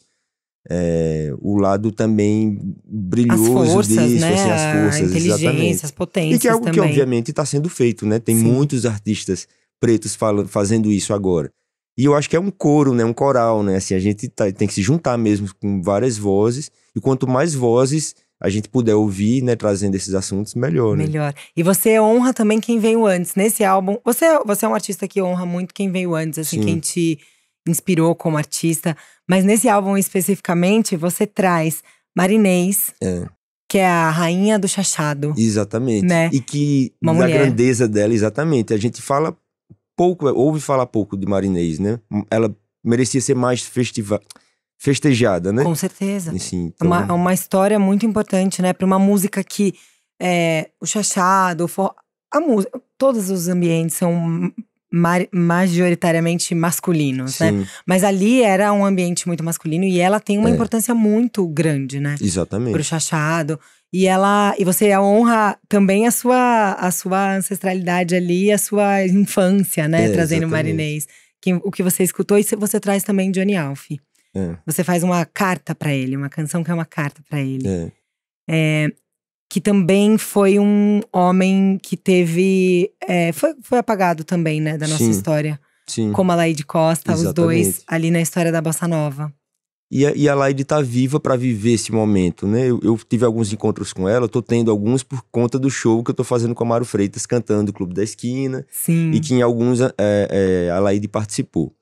o lado também As brilhoso forças, disso, né? assim, as A forças, inteligência, as exatamente. E que é potências algo que, também. obviamente, está sendo feito, né? Tem Sim. muitos artistas pretos fazendo isso agora. E eu acho que é um coro, né? Um coral, né? Assim, a gente tem que se juntar mesmo com várias vozes. E quanto mais vozes a gente puder ouvir, né? Trazendo esses assuntos, melhor, né? Melhor. E você honra também quem veio antes. Nesse álbum, você é um artista que honra muito quem veio antes, assim, Sim. quem te inspirou como artista. Mas nesse álbum especificamente, você traz Marinês, que é a rainha do chachado. Exatamente. Né? E que, Uma da mulher. grandeza dela, exatamente. A gente fala pouco, ouve falar pouco de Marinês, né? Ela merecia ser mais festejada, né? Com certeza. Assim, então... uma história muito importante, né? Para uma música que o chachado, a música, todos os ambientes são majoritariamente masculinos, Sim. né? Mas ali era um ambiente muito masculino e ela tem uma importância muito grande, né? Exatamente. Pro chachado. E você honra também a sua ancestralidade ali, a sua infância, né? Trazendo Marinês. O que você escutou e você traz também Johnny Alf. Você faz uma carta pra ele, uma canção que é uma carta pra ele. Que também foi um homem que teve… foi apagado também, né, da nossa história. Sim. Como a Laíde Costa, Exatamente. os dois ali na história da Bossa Nova. E a Laíde tá viva pra viver esse momento, né? Eu tive alguns encontros com ela, eu tô tendo alguns por conta do show que eu tô fazendo com a Amaro Freitas, cantando o Clube da Esquina. Sim. E que em alguns a Laíde participou.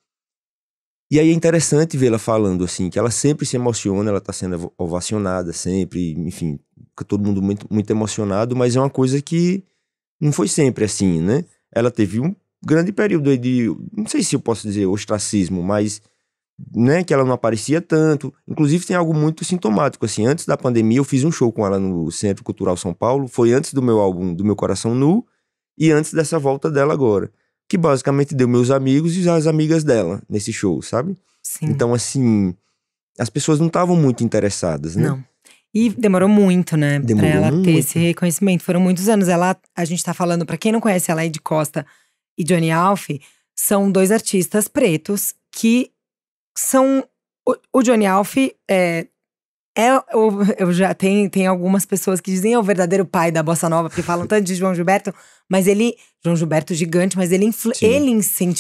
E aí é interessante vê-la falando, assim, que ela sempre se emociona, ela tá sendo ovacionada sempre, enfim, fica todo mundo muito, muito emocionado, mas é uma coisa que não foi sempre assim, né? Ela teve um grande período aí de, não sei se eu posso dizer ostracismo, mas, né, que ela não aparecia tanto. Inclusive tem algo muito sintomático, assim, antes da pandemia eu fiz um show com ela no Centro Cultural São Paulo, foi antes do meu álbum, do Meu Coração Nu, e antes dessa volta dela agora. Que basicamente deu meus amigos e as amigas dela nesse show, sabe? Sim. Então, assim, as pessoas não estavam muito interessadas, né? Não. E demorou muito, né? Demorou pra ela muito. ter esse reconhecimento. Foram muitos anos. A gente tá falando, pra quem não conhece a Laíde Costa e Johnny Alf, são dois artistas pretos que são… O Johnny Alf eu já tem algumas pessoas que dizem é o verdadeiro pai da Bossa Nova, porque falam tanto de João Gilberto, mas João Gilberto gigante, mas ele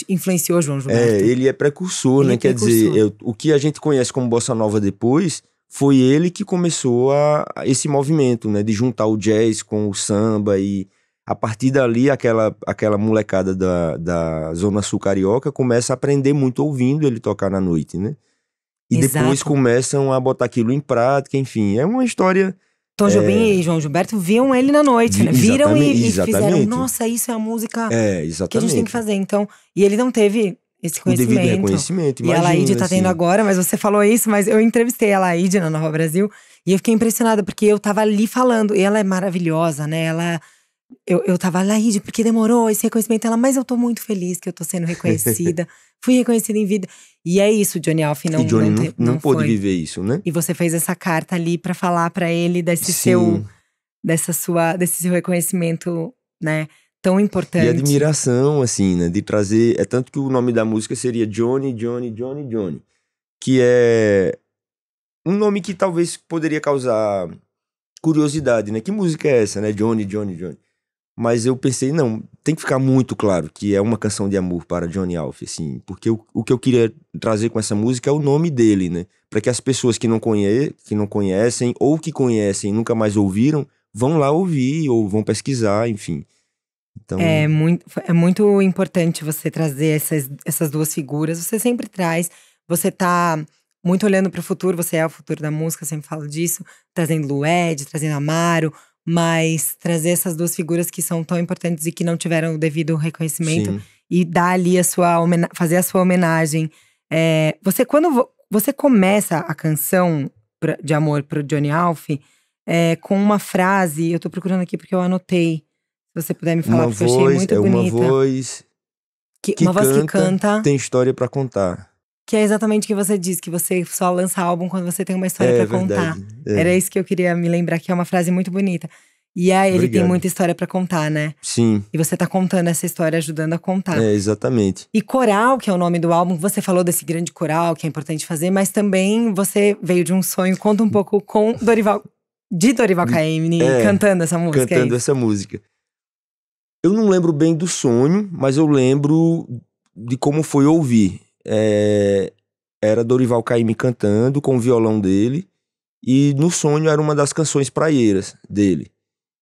influenciou João Gilberto. Ele é precursor, né? Quer dizer, o que a gente conhece como Bossa Nova depois, foi ele que começou esse movimento, né? De juntar o jazz com o samba e a partir dali aquela molecada da Zona Sul Carioca começa a aprender muito ouvindo ele tocar na noite, né? E depois começam a botar aquilo em prática, enfim. É uma história… Tom Jobim e João Gilberto viam ele na noite, né? Viram e fizeram, nossa, isso é a música que a gente tem que fazer. Então, e ele não teve esse conhecimento. O devido reconhecimento, imagina, e a Laíde tá tendo agora, mas você falou isso, mas eu entrevistei a Laíde na Nova Brasil e eu fiquei impressionada, porque eu tava ali falando, e ela é maravilhosa, né? Eu tava, Laíde, porque demorou esse reconhecimento? Ela, mas eu tô muito feliz que eu tô sendo reconhecida. Fui reconhecida em vida. E é isso, Johnny Alf não pôde viver isso, né? E você fez essa carta ali pra falar pra ele desse seu reconhecimento, né? Tão importante. E admiração, assim, né? De trazer… É tanto que o nome da música seria Johnny, Johnny, Johnny, Johnny. Que é um nome que talvez poderia causar curiosidade, né? Que música é essa, né? Johnny, Johnny, Johnny. Mas eu pensei, não, tem que ficar muito claro que é uma canção de amor para Johnny Alf, assim. Porque o que eu queria trazer com essa música é o nome dele, né? Para que as pessoas que não conhecem ou que conhecem e nunca mais ouviram, vão lá ouvir ou vão pesquisar, enfim. Então… É muito importante você trazer essas duas figuras. Você sempre traz. Você tá muito olhando para o futuro. Você é o futuro da música, eu sempre falo disso. Trazendo Lued, trazendo Amaro. Mas trazer essas duas figuras que são tão importantes e que não tiveram o devido reconhecimento. Sim. E dar ali fazer a sua homenagem. Quando você começa a canção, de amor pro Johnny Alf, com uma frase, eu tô procurando aqui porque eu anotei. Se você puder me falar, porque eu achei muito bonita. Uma voz uma voz que canta, tem história pra contar. Que é exatamente o que você disse, que você só lança álbum quando você tem uma história pra contar. Verdade. Era isso que eu queria me lembrar, que é uma frase muito bonita. E aí ele tem muita história pra contar, né? Sim. E você tá contando essa história, ajudando a contar. Exatamente. E Coral, que é o nome do álbum, você falou desse grande coral que é importante fazer, mas também você veio de um sonho. Conta um pouco com Dorival Caymmi cantando essa música. Cantando essa música. Eu não lembro bem do sonho, mas eu lembro de como foi ouvir. Era Dorival Caymmi cantando com o violão dele. E no sonho era uma das canções praieiras dele.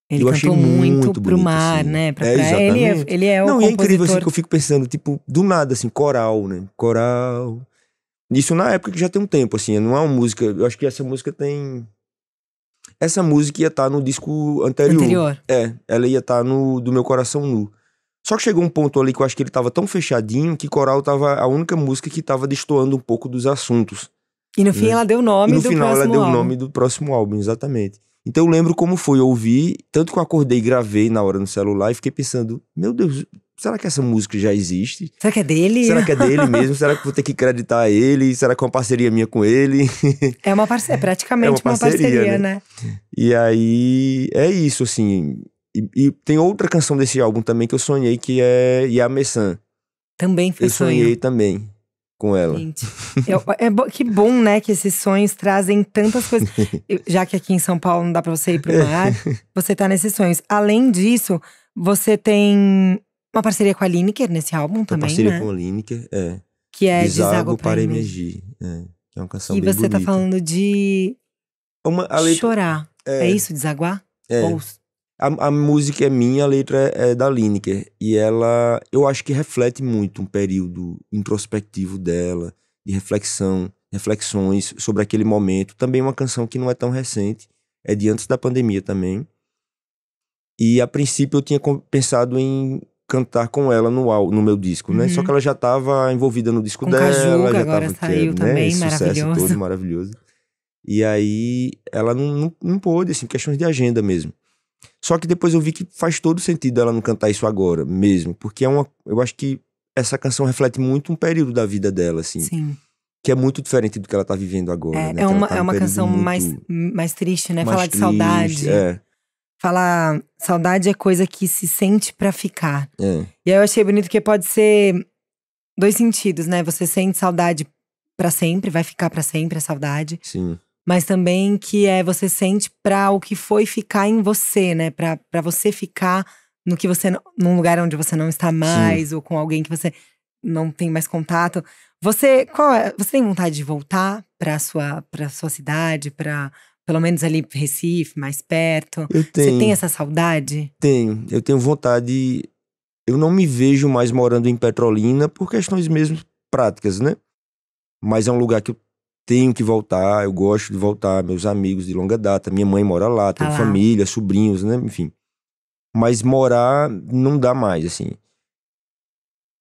Ele eu cantou achei muito pro bonito, mar, assim. né? Pra praia. Ele é o compositor. E é incrível assim que eu fico pensando, tipo, do nada, assim, coral, né? Coral. Isso na época que já tem um tempo, assim, não é uma música. Eu acho que essa música tem. Essa música ia estar no disco anterior. Ela ia estar no Do Meu Coração Nu. Só que chegou um ponto ali que eu acho que ele tava tão fechadinho que Coral tava a única música que tava destoando um pouco dos assuntos. E no fim ela deu o nome do próximo álbum. No final ela deu o nome do próximo álbum, exatamente. Então eu lembro como foi ouvir, tanto que eu acordei e gravei na hora no celular e fiquei pensando, meu Deus, será que essa música já existe? Será que é dele? Será que é dele mesmo? Será que vou ter que acreditar ele? Será que é uma parceria minha com ele? É praticamente uma parceria, né? E aí, é isso, assim. E tem outra canção desse álbum também que eu sonhei, que é Yame-san. Também foi sonho. Eu sonhei também com ela. Gente, que bom, né, que esses sonhos trazem tantas coisas. Já que aqui em São Paulo não dá pra você ir pro mar, você tá nesses sonhos. Além disso, você tem uma parceria com a Lineker nesse álbum também, né? Parceria com a Lineker, Que é Deságua para Emergir. Que é uma canção bem bonita. E você tá falando de chorar. É isso, desaguar? Ou... A música é minha, a letra é da Lineker. E ela, eu acho que reflete muito um período introspectivo dela, de reflexões sobre aquele momento. Também uma canção que não é tão recente, é de antes da pandemia também. E a princípio eu tinha pensado em cantar com ela no meu disco, né? Só que ela já estava envolvida no disco dela. Caju, já agora tava, saiu também, sucesso maravilhoso. todo, maravilhoso. E aí ela não pôde, assim, questões de agenda mesmo. Só que depois eu vi que faz todo sentido ela não cantar isso agora mesmo, porque eu acho que essa canção reflete muito um período da vida dela, assim. Sim. Que é muito diferente do que ela tá vivendo agora, né? É uma canção mais triste, né? Falar de saudade. Falar saudade é coisa que se sente pra ficar. E aí eu achei bonito que pode ser dois sentidos, né? Você sente saudade pra sempre, vai ficar pra sempre a saudade. Sim. Mas também que você sente pra o que foi ficar em você, né? Pra você ficar num lugar onde você não está mais. Sim. Ou com alguém que você não tem mais contato. Você tem vontade de voltar pra sua cidade? Pelo menos ali Recife, mais perto? Eu tenho. Você tem essa saudade? Tenho. Eu tenho vontade. Eu não me vejo mais morando em Petrolina por questões mesmo práticas, né? Mas é um lugar que eu tenho que voltar, eu gosto de voltar, meus amigos de longa data, minha mãe mora lá, tenho família, sobrinhos, né, enfim. Mas morar não dá mais, assim.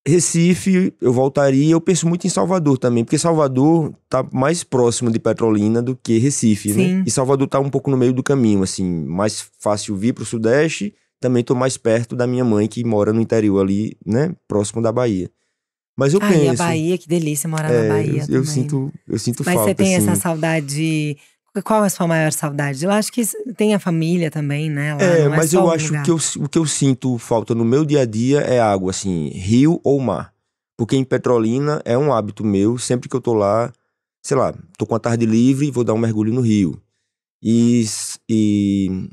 Recife, eu voltaria, eu penso muito em Salvador também, porque Salvador tá mais próximo de Petrolina do que Recife, Sim. né? E Salvador tá um pouco no meio do caminho, assim, mais fácil vir pro Sudeste, também tô mais perto da minha mãe, que mora no interior ali, né, próximo da Bahia. Mas eu penso… E a Bahia, que delícia morar na Bahia também. Eu sinto falta, Mas você tem assim. essa saudade… Qual é a sua maior saudade? Eu acho que tem a família também, né? Lá, não mas eu acho que o que eu sinto falta no meu dia a dia é água, assim, rio ou mar. Porque em Petrolina é um hábito meu, sempre que eu tô lá, sei lá, tô com a tarde livre, vou dar um mergulho no rio. E em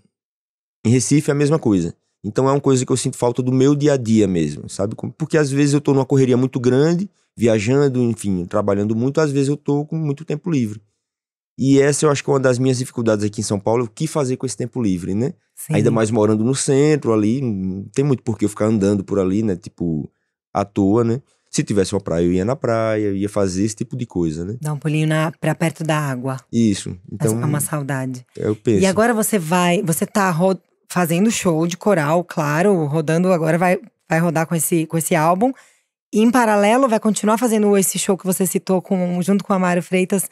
Recife é a mesma coisa. Então é uma coisa que eu sinto falta do meu dia a dia mesmo, sabe? Porque às vezes eu tô numa correria muito grande, viajando, enfim, trabalhando muito, às vezes eu tô com muito tempo livre. E essa eu acho que é uma das minhas dificuldades aqui em São Paulo, o que fazer com esse tempo livre, né? Sim. Ainda mais morando no centro ali, não tem muito por que eu ficar andando por ali, né? Tipo, à toa, né? Se tivesse uma praia, eu ia na praia, eu ia fazer esse tipo de coisa, né? Dar um pulinho pra perto da água. Isso. Então, é uma saudade. Eu penso. E agora você tá fazendo show de coral, claro, rodando agora, vai rodar com esse álbum. em paralelo, vai continuar fazendo esse show que você citou junto com a Mário Freitas,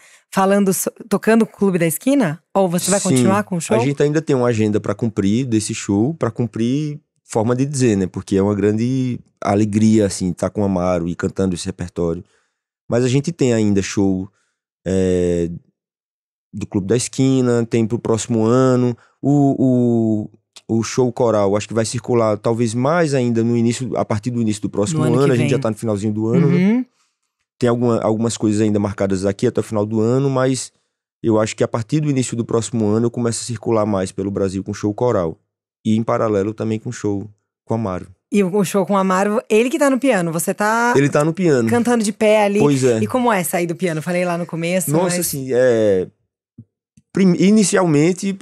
tocando o Clube da Esquina? Ou você vai continuar com o show? A gente ainda tem uma agenda pra cumprir desse show, pra cumprir, forma de dizer, né? Porque é uma grande alegria, assim, estar com o Amaro e cantando esse repertório. Mas a gente tem ainda show do Clube da Esquina, tem pro próximo ano. O show coral, acho que vai circular talvez mais ainda a partir do início do próximo ano. A gente já tá no finalzinho do ano, né? Tem algumas coisas ainda marcadas aqui até o final do ano, mas eu acho que a partir do início do próximo ano eu começo a circular mais pelo Brasil com show coral. E em paralelo também com show com Amaro. E o show com o Amaro, ele que tá no piano, você tá… Ele tá no piano. Cantando de pé ali. Pois é. E como é sair do piano? Falei lá no começo, Nossa, assim, inicialmente,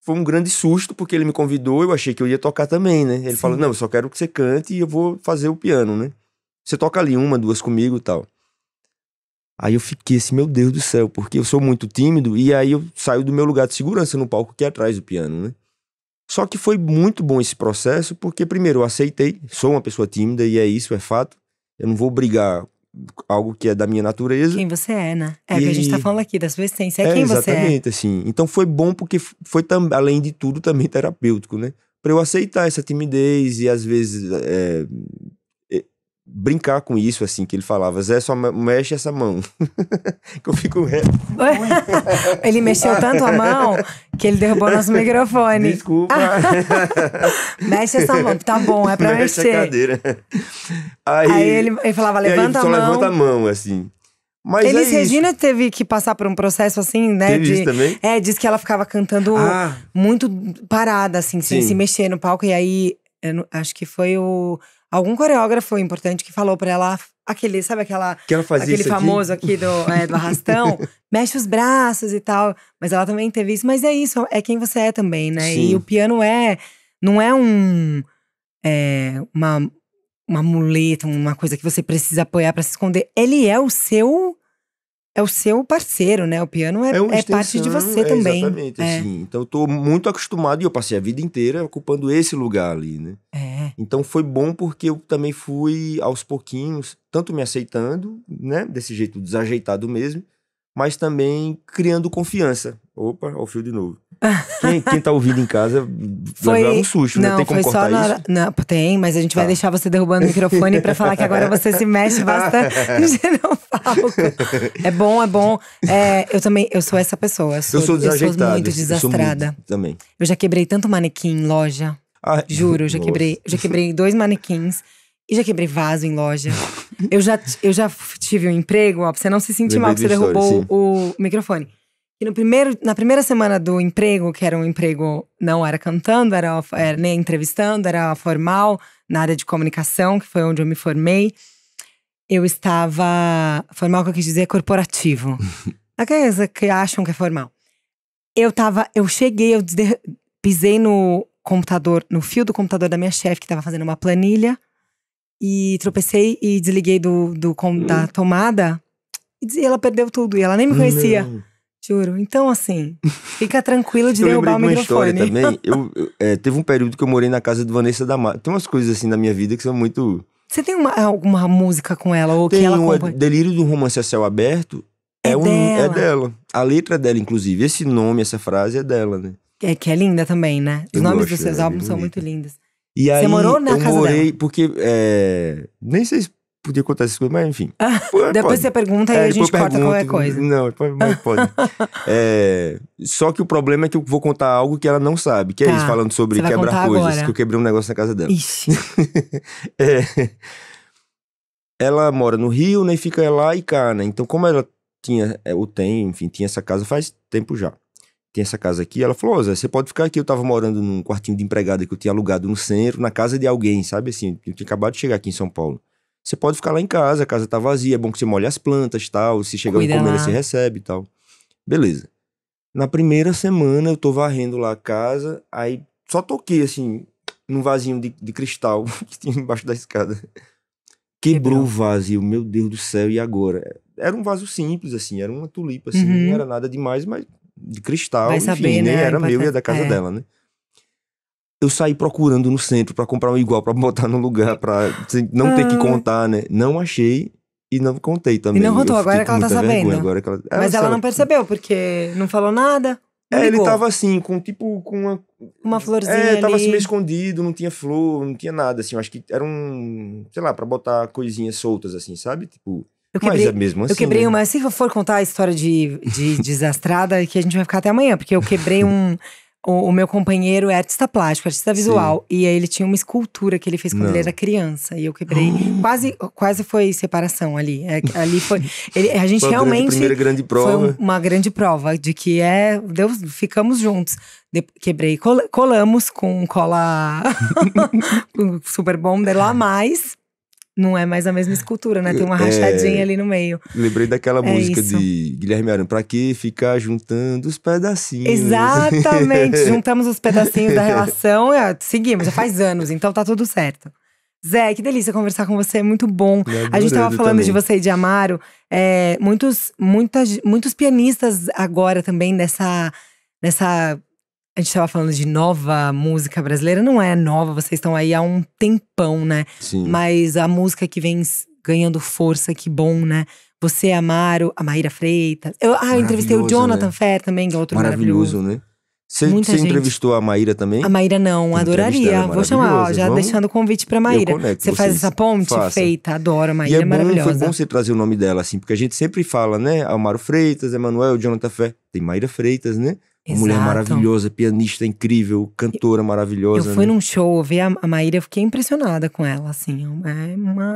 foi um grande susto, porque ele me convidou, eu achei que eu ia tocar também, né? Ele falou, não, eu só quero que você cante e eu vou fazer o piano, né? Você toca ali 1, 2 comigo e tal. Aí eu fiquei assim, meu Deus do céu, porque eu sou muito tímido, e aí eu saio do meu lugar de segurança no palco que é atrás do piano, né? Só que foi muito bom esse processo, porque primeiro eu aceitei, sou uma pessoa tímida e é isso, é fato. Eu não vou brigar algo que é da minha natureza. Quem você é, né? É o que a gente tá falando aqui, da sua essência, quem você é. Exatamente, assim. Então foi bom porque foi, além de tudo, também terapêutico, né? Pra eu aceitar essa timidez e às vezes brincar com isso, assim, que ele falava, Zé, só mexe essa mão. Que eu fico reto. Ele mexeu tanto a mão que ele derrubou nosso microfone. Desculpa. Mexe essa mão, tá bom, é pra mexe mexer. A cadeira. Aí ele falava, levanta a mão. Só levanta a mão, assim. Mas Elis Regina teve que passar por um processo assim, né? Teve isso também? Diz que ela ficava cantando muito parada, assim, sem se mexer no palco. E aí, acho que foi algum coreógrafo importante que falou pra ela, sabe aquele famoso aqui do arrastão, mexe os braços e tal. Mas ela também teve isso. Mas é isso, é quem você é também, né? Sim. E o piano não é uma muleta, uma coisa que você precisa apoiar pra se esconder. Ele é o seu parceiro, né? O piano é parte de você também. Exatamente, assim. Então eu tô muito acostumado e eu passei a vida inteira ocupando esse lugar ali, né? Então foi bom porque eu também fui aos pouquinhos, tanto me aceitando, né? Desse jeito desajeitado mesmo, mas também criando confiança. Opa, ao fio de novo. Quem tá ouvindo em casa vai dar um susto, né? Tem como cortar isso? Não, tem, mas a gente vai deixar você derrubando o microfone pra falar que agora você se mexe bastante no palco. É bom. Eu sou essa pessoa. Eu sou desajeitado. Eu sou muito desastrada. Também. Eu já quebrei tanto manequim em loja. Juro, eu já quebrei 2 manequins. E já quebrei vaso em loja. Eu já tive um emprego, ó, pra você não se sentir mal que você derrubou o microfone. E na primeira semana do emprego, que era um emprego, não era cantando, era nem entrevistando, era formal, na área de comunicação, que foi onde eu me formei. Eu estava… Formal que eu quis dizer corporativo. Aqueles que acham que é formal. Eu cheguei, pisei no computador, no fio do computador da minha chefe, que estava fazendo uma planilha. E tropecei e desliguei da tomada. E ela perdeu tudo, e ela nem me conhecia. Não. Juro. Então, assim, fica tranquilo de derrubar o microfone. Eu lembrei de uma história também. Teve um período que eu morei na casa de Vanessa da Mata. Tem umas coisas assim na minha vida que são muito… Você tem alguma música com ela? Ou tem que ela Delírio do Romance a Céu Aberto. É dela. A letra é dela, inclusive. Esse nome, essa frase é dela, né? Que é linda também, né? Os nomes dos seus álbuns são muito lindos. E aí, você morou na casa dela? Porque… nem sei se podia contar essas coisas, mas enfim. Depois você pergunta e a gente corta qualquer coisa. Não, mas pode. Só que o problema é que eu vou contar algo que ela não sabe. Que é isso, falando sobre quebrar coisas. Agora. Que eu quebrei um negócio na casa dela. Ixi. Ela mora no Rio, né? E fica lá e cá, né? Então, como ela tinha essa casa faz tempo já. Tem essa casa aqui, ela falou, Zé, você pode ficar aqui. Eu tava morando num quartinho de empregada que eu tinha alugado no centro, na casa de alguém, sabe assim? Eu tinha acabado de chegar aqui em São Paulo. Você pode ficar lá em casa, a casa tá vazia, é bom que você molhe as plantas e tal. Se chegar uma encomenda, você recebe e tal. Beleza. Na primeira semana, eu tô varrendo lá a casa, aí só toquei, assim, num vasinho de cristal que tinha embaixo da escada. Quebrou o vaso, e eu, meu Deus do céu, e agora? Era um vaso simples, assim, era uma tulipa, assim, não era nada demais, mas de cristal, vai enfim, saber, né? Era meu e é da casa dela, né? eu saí procurando no centro pra comprar um igual, pra botar no lugar, pra não ter que contar, né? Não achei e não contei também. E não contou, Eu agora fiquei que ela tá com muita vergonha, sabendo. agora que ela... Mas ela não percebeu, porque não falou nada. Não ele ligou. tava assim, com uma florzinha tava ali. assim meio escondido, não tinha flor, não tinha nada, assim. Eu acho que era sei lá, pra botar coisinhas soltas, assim, sabe? Tipo, mas é mesmo assim, eu quebrei né? uma. Se eu for contar a história de desastrada, que a gente vai ficar até amanhã, porque eu quebrei o meu companheiro é artista plástico, artista visual. Sim. E aí ele tinha uma escultura que ele fez quando ele era criança. E eu quebrei. Quase foi separação ali. Ali foi. A gente Foi realmente. a primeira grande prova. Foi uma grande prova de que ficamos juntos. Quebrei, colamos com cola super bonder lá, mas não é mais a mesma escultura, né? Tem uma rachadinha ali no meio. Lembrei daquela música de Guilherme Arana. Pra que ficar juntando os pedacinhos? Exatamente. Juntamos os pedacinhos da relação e seguimos. Já faz anos, então tá tudo certo. Zé, que delícia conversar com você, é muito bom. A gente tava falando de você e de Amaro. Muitos pianistas agora também nessa… A gente tava falando de nova música brasileira. Não é nova, vocês estão aí há um tempão, né? Sim. Mas a música que vem ganhando força, que bom, né? Você, Amaro, a Maíra Freitas. Eu entrevistei o Jonathan Fer também, que é outro maravilhoso. Né? Você entrevistou a Maíra também? A Maíra não, adoraria. Vou chamar, já deixando o convite pra Maíra. Você faz essa ponte? Feita, adoro. A Maíra é maravilhosa. Foi bom você trazer o nome dela, assim, porque a gente sempre fala, né? Amaro Freitas, Emanuel, Jonathan Fer. Tem Maíra Freitas, né? Uma mulher maravilhosa, pianista incrível, cantora maravilhosa. Eu fui num show, eu vi a Maíra, eu fiquei impressionada com ela, assim.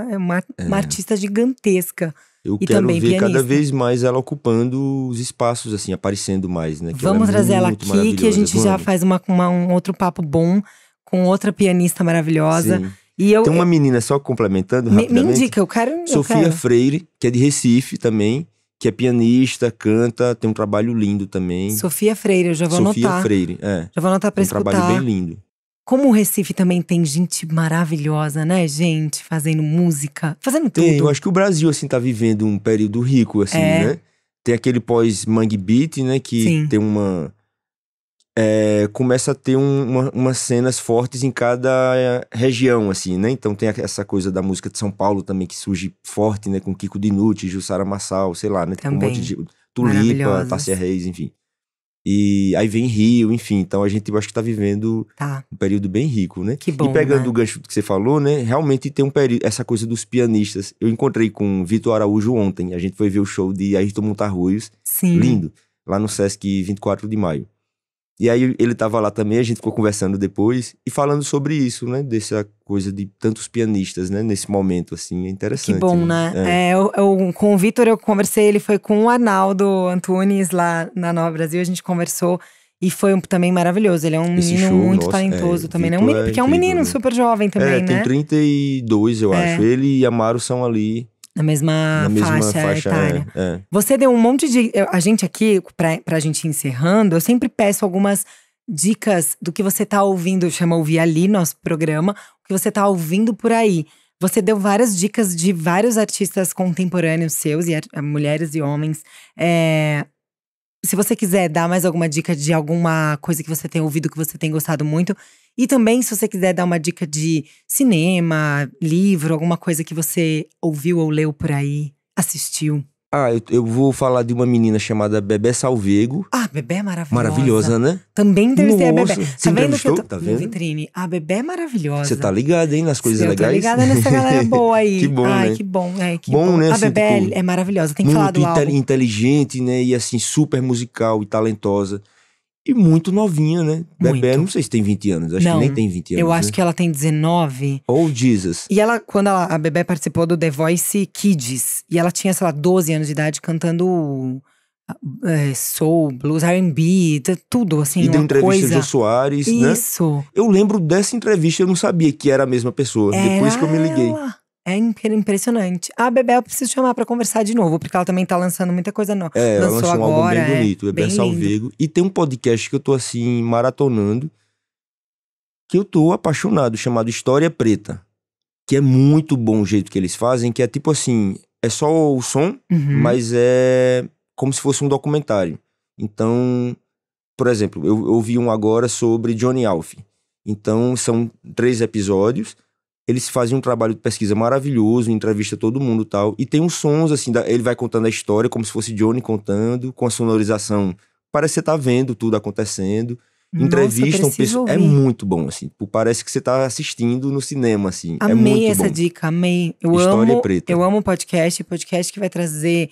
É uma artista gigantesca. Eu quero ver pianista. Cada vez mais ela ocupando os espaços, assim, aparecendo mais, né? Vamos trazer ela aqui, que a gente já faz um outro papo bom com outra pianista maravilhosa. Sim. Tem uma menina, só complementando rapidamente. Me indica, eu quero. Sofia Freire, que é de Recife também, que é pianista, canta, tem um trabalho lindo também. Sofia Freire, eu já vou anotar. Sofia Freire, Já vou anotar pra escutar. Um trabalho bem lindo. Como o Recife também tem gente maravilhosa, né, gente? Fazendo música, fazendo tudo. Eu acho que o Brasil, assim, tá vivendo um período rico, assim, né? Tem aquele pós-Mangue Beat, né? Que tem uma… começa a ter umas cenas fortes em cada região, assim, né? Então tem essa coisa da música de São Paulo também, que surge forte, né? Com Kiko Dinucci, Jussara Marçal, sei lá, né? Tem um monte de… Tulipa, Tássia Reis, enfim. E aí vem Rio, enfim. Então a gente, eu acho que tá vivendo um período bem rico, né? Que bom, e pegando né? o gancho que você falou, né? Realmente tem um período, essa coisa dos pianistas. Eu encontrei com o Vitor Araújo ontem. A gente foi ver o show de Ayrton Montarruios. Sim. Lindo. Lá no Sesc 24 de maio. E aí ele tava lá também, a gente ficou conversando depois e falando sobre isso, né? Dessa coisa de tantos pianistas, né? Nesse momento, assim, é interessante. Que bom, né? Com o Vitor eu conversei, ele foi com o Arnaldo Antunes lá na Nova Brasil, a gente conversou e foi também maravilhoso. Ele é um menino muito talentoso também, né? Porque é um menino super jovem também, né? Tem 32, eu acho. Ele e Amaro são ali… Na mesma faixa etária. Você deu um monte de… A gente aqui, pra gente ir encerrando, eu sempre peço algumas dicas do que você tá ouvindo. Chama Ouvir Ali, nosso programa. O que você tá ouvindo por aí. Você deu várias dicas de vários artistas contemporâneos seus, e mulheres e homens. Se você quiser dar mais alguma dica de alguma coisa que você tem ouvido, que você tem gostado muito. E também, se você quiser dar uma dica de cinema, livro, alguma coisa que você ouviu ou leu por aí, assistiu. Eu vou falar de uma menina chamada Bebé Salvego. Bebé é maravilhosa. Maravilhosa, né? Também entrevistei a Bebé. Você entrevistou? Tá vendo? Vitrine. A Bebé é maravilhosa. Você tá ligada, hein, nas coisas legais? Eu tô ligada nessa galera boa aí. Que bom, né? Que bom. Que bom, né? A Assim, Bebé tipo, é maravilhosa, tem que falar do álbum. Muito inteligente, né? E assim, super musical e talentosa. E muito novinha, né? Bebé, não sei se tem 20 anos. Acho que nem tem 20 anos. Eu acho que ela tem 19. Oh, Jesus. E quando a Bebé participou do The Voice Kids, e ela tinha, sei lá, 12 anos de idade, cantando soul, blues, R&B, tudo, assim, e deu entrevista coisa… Jô Soares, né? Isso. Eu lembro dessa entrevista, eu não sabia que era a mesma pessoa. Depois que eu me liguei. É impressionante. A Bebé eu preciso chamar pra conversar de novo, porque ela também tá lançando muita coisa nova. Ela lançou um álbum bem bonito, Bebé Salvego. E tem um podcast que eu tô assim, maratonando, que eu tô apaixonado, chamado História Preta. Que é muito bom o jeito que eles fazem, que é tipo assim, é só o som, mas é como se fosse um documentário. Então, por exemplo, eu ouvi um agora sobre Johnny Alf. Então, são 3 episódios. Eles fazem um trabalho de pesquisa maravilhoso, entrevista todo mundo e tal. E tem uns sons, assim, ele vai contando a história como se fosse Johnny contando, com a sonorização. Parece que você tá vendo tudo acontecendo. Nossa, Entrevistam preciso pessoas. É ouvir. muito bom, assim. Parece que você tá assistindo no cinema, assim. É Amei muito essa bom. dica, amei. História preta. Eu amo podcast que vai trazer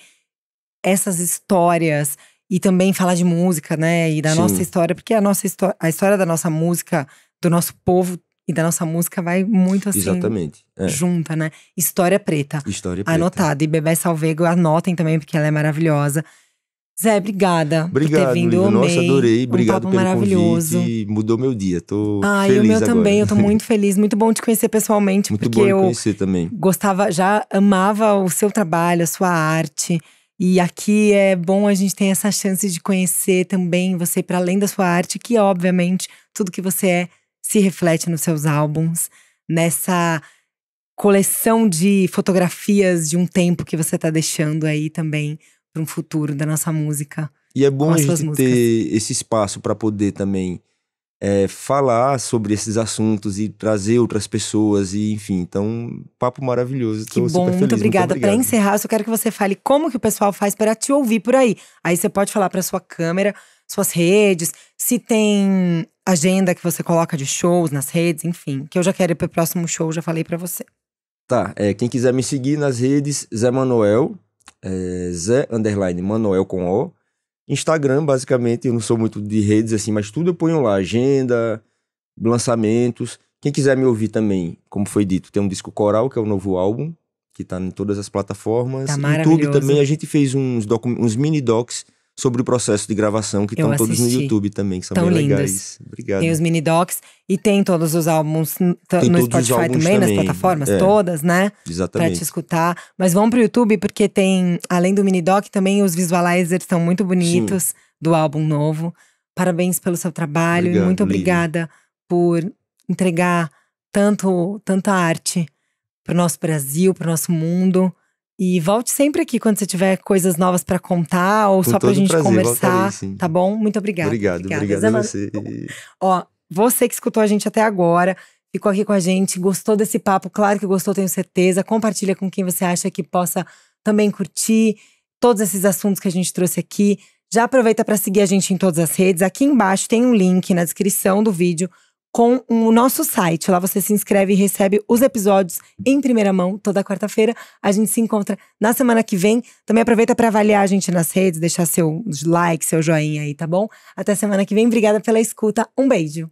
essas histórias e também falar de música, né? E da Sim. nossa história, porque a história da nossa música, do nosso povo e da nossa música vai muito assim Exatamente. junta, né? História preta. História preta. Anotado. E Bebé Salvego, anotem também, porque ela é maravilhosa. Zé, obrigada por ter vindo. Lívia. Amei. Nossa, adorei. Obrigado papo pelo maravilhoso. convite. Mudou meu dia. Tô E feliz o meu agora. também. Eu tô muito feliz. Muito bom te conhecer pessoalmente. Muito porque bom te eu conhecer também. gostava, já amava o seu trabalho, a sua arte. E aqui é bom a gente ter essa chance de conhecer também você para além da sua arte, que obviamente tudo que você é se reflete nos seus álbuns, nessa coleção de fotografias de um tempo que você tá deixando aí também para um futuro da nossa música. E é bom com a as suas gente músicas. ter esse espaço para poder também falar sobre esses assuntos e trazer outras pessoas e enfim, então papo maravilhoso. Que Tô bom, super feliz. muito obrigada. Para obrigado. encerrar, eu só quero que você fale como que o pessoal faz para te ouvir por aí. Aí você pode falar para sua câmera, suas redes, se tem agenda que você coloca de shows nas redes, enfim. Que eu já quero ir pro próximo show, já falei para você. Tá, quem quiser me seguir nas redes, Zé Manoel, Zé_Manoel com O. Instagram, basicamente, eu não sou muito de redes assim, mas tudo eu ponho lá, agenda, lançamentos. Quem quiser me ouvir também, como foi dito, tem um disco Coral, que é o novo álbum, que tá em todas as plataformas. Tá YouTube maravilhoso. também, a gente fez uns mini docs sobre o processo de gravação, que Eu estão todos no assisti. YouTube também, que são Tão bem lindos. legais. Obrigado. Tem os mini docs e tem todos os álbuns Tem no todos os Spotify álbuns também, nas também, plataformas todas, né? Pra te Exatamente. escutar. Mas vão pro YouTube porque tem, além do mini doc, também os visualizers estão muito bonitos do álbum novo. Parabéns pelo seu trabalho Obrigado, e muito Lívia. obrigada por entregar tanta arte pro nosso Brasil, pro nosso mundo. E volte sempre aqui quando você tiver coisas novas pra contar ou Com só pra todo gente prazer, conversar, voltarei, sim. tá bom? Muito obrigada. Obrigado Zé a Manoel. você. Ó, você que escutou a gente até agora, ficou aqui com a gente, gostou desse papo, claro que gostou, tenho certeza. Compartilha com quem você acha que possa também curtir todos esses assuntos que a gente trouxe aqui. Já aproveita para seguir a gente em todas as redes. Aqui embaixo tem um link na descrição do vídeo com o nosso site. Lá você se inscreve e recebe os episódios em primeira mão, toda quarta-feira. A gente se encontra na semana que vem. Também aproveita para avaliar a gente nas redes, deixar seu like, seu joinha aí, tá bom? Até semana que vem. Obrigada pela escuta. Um beijo.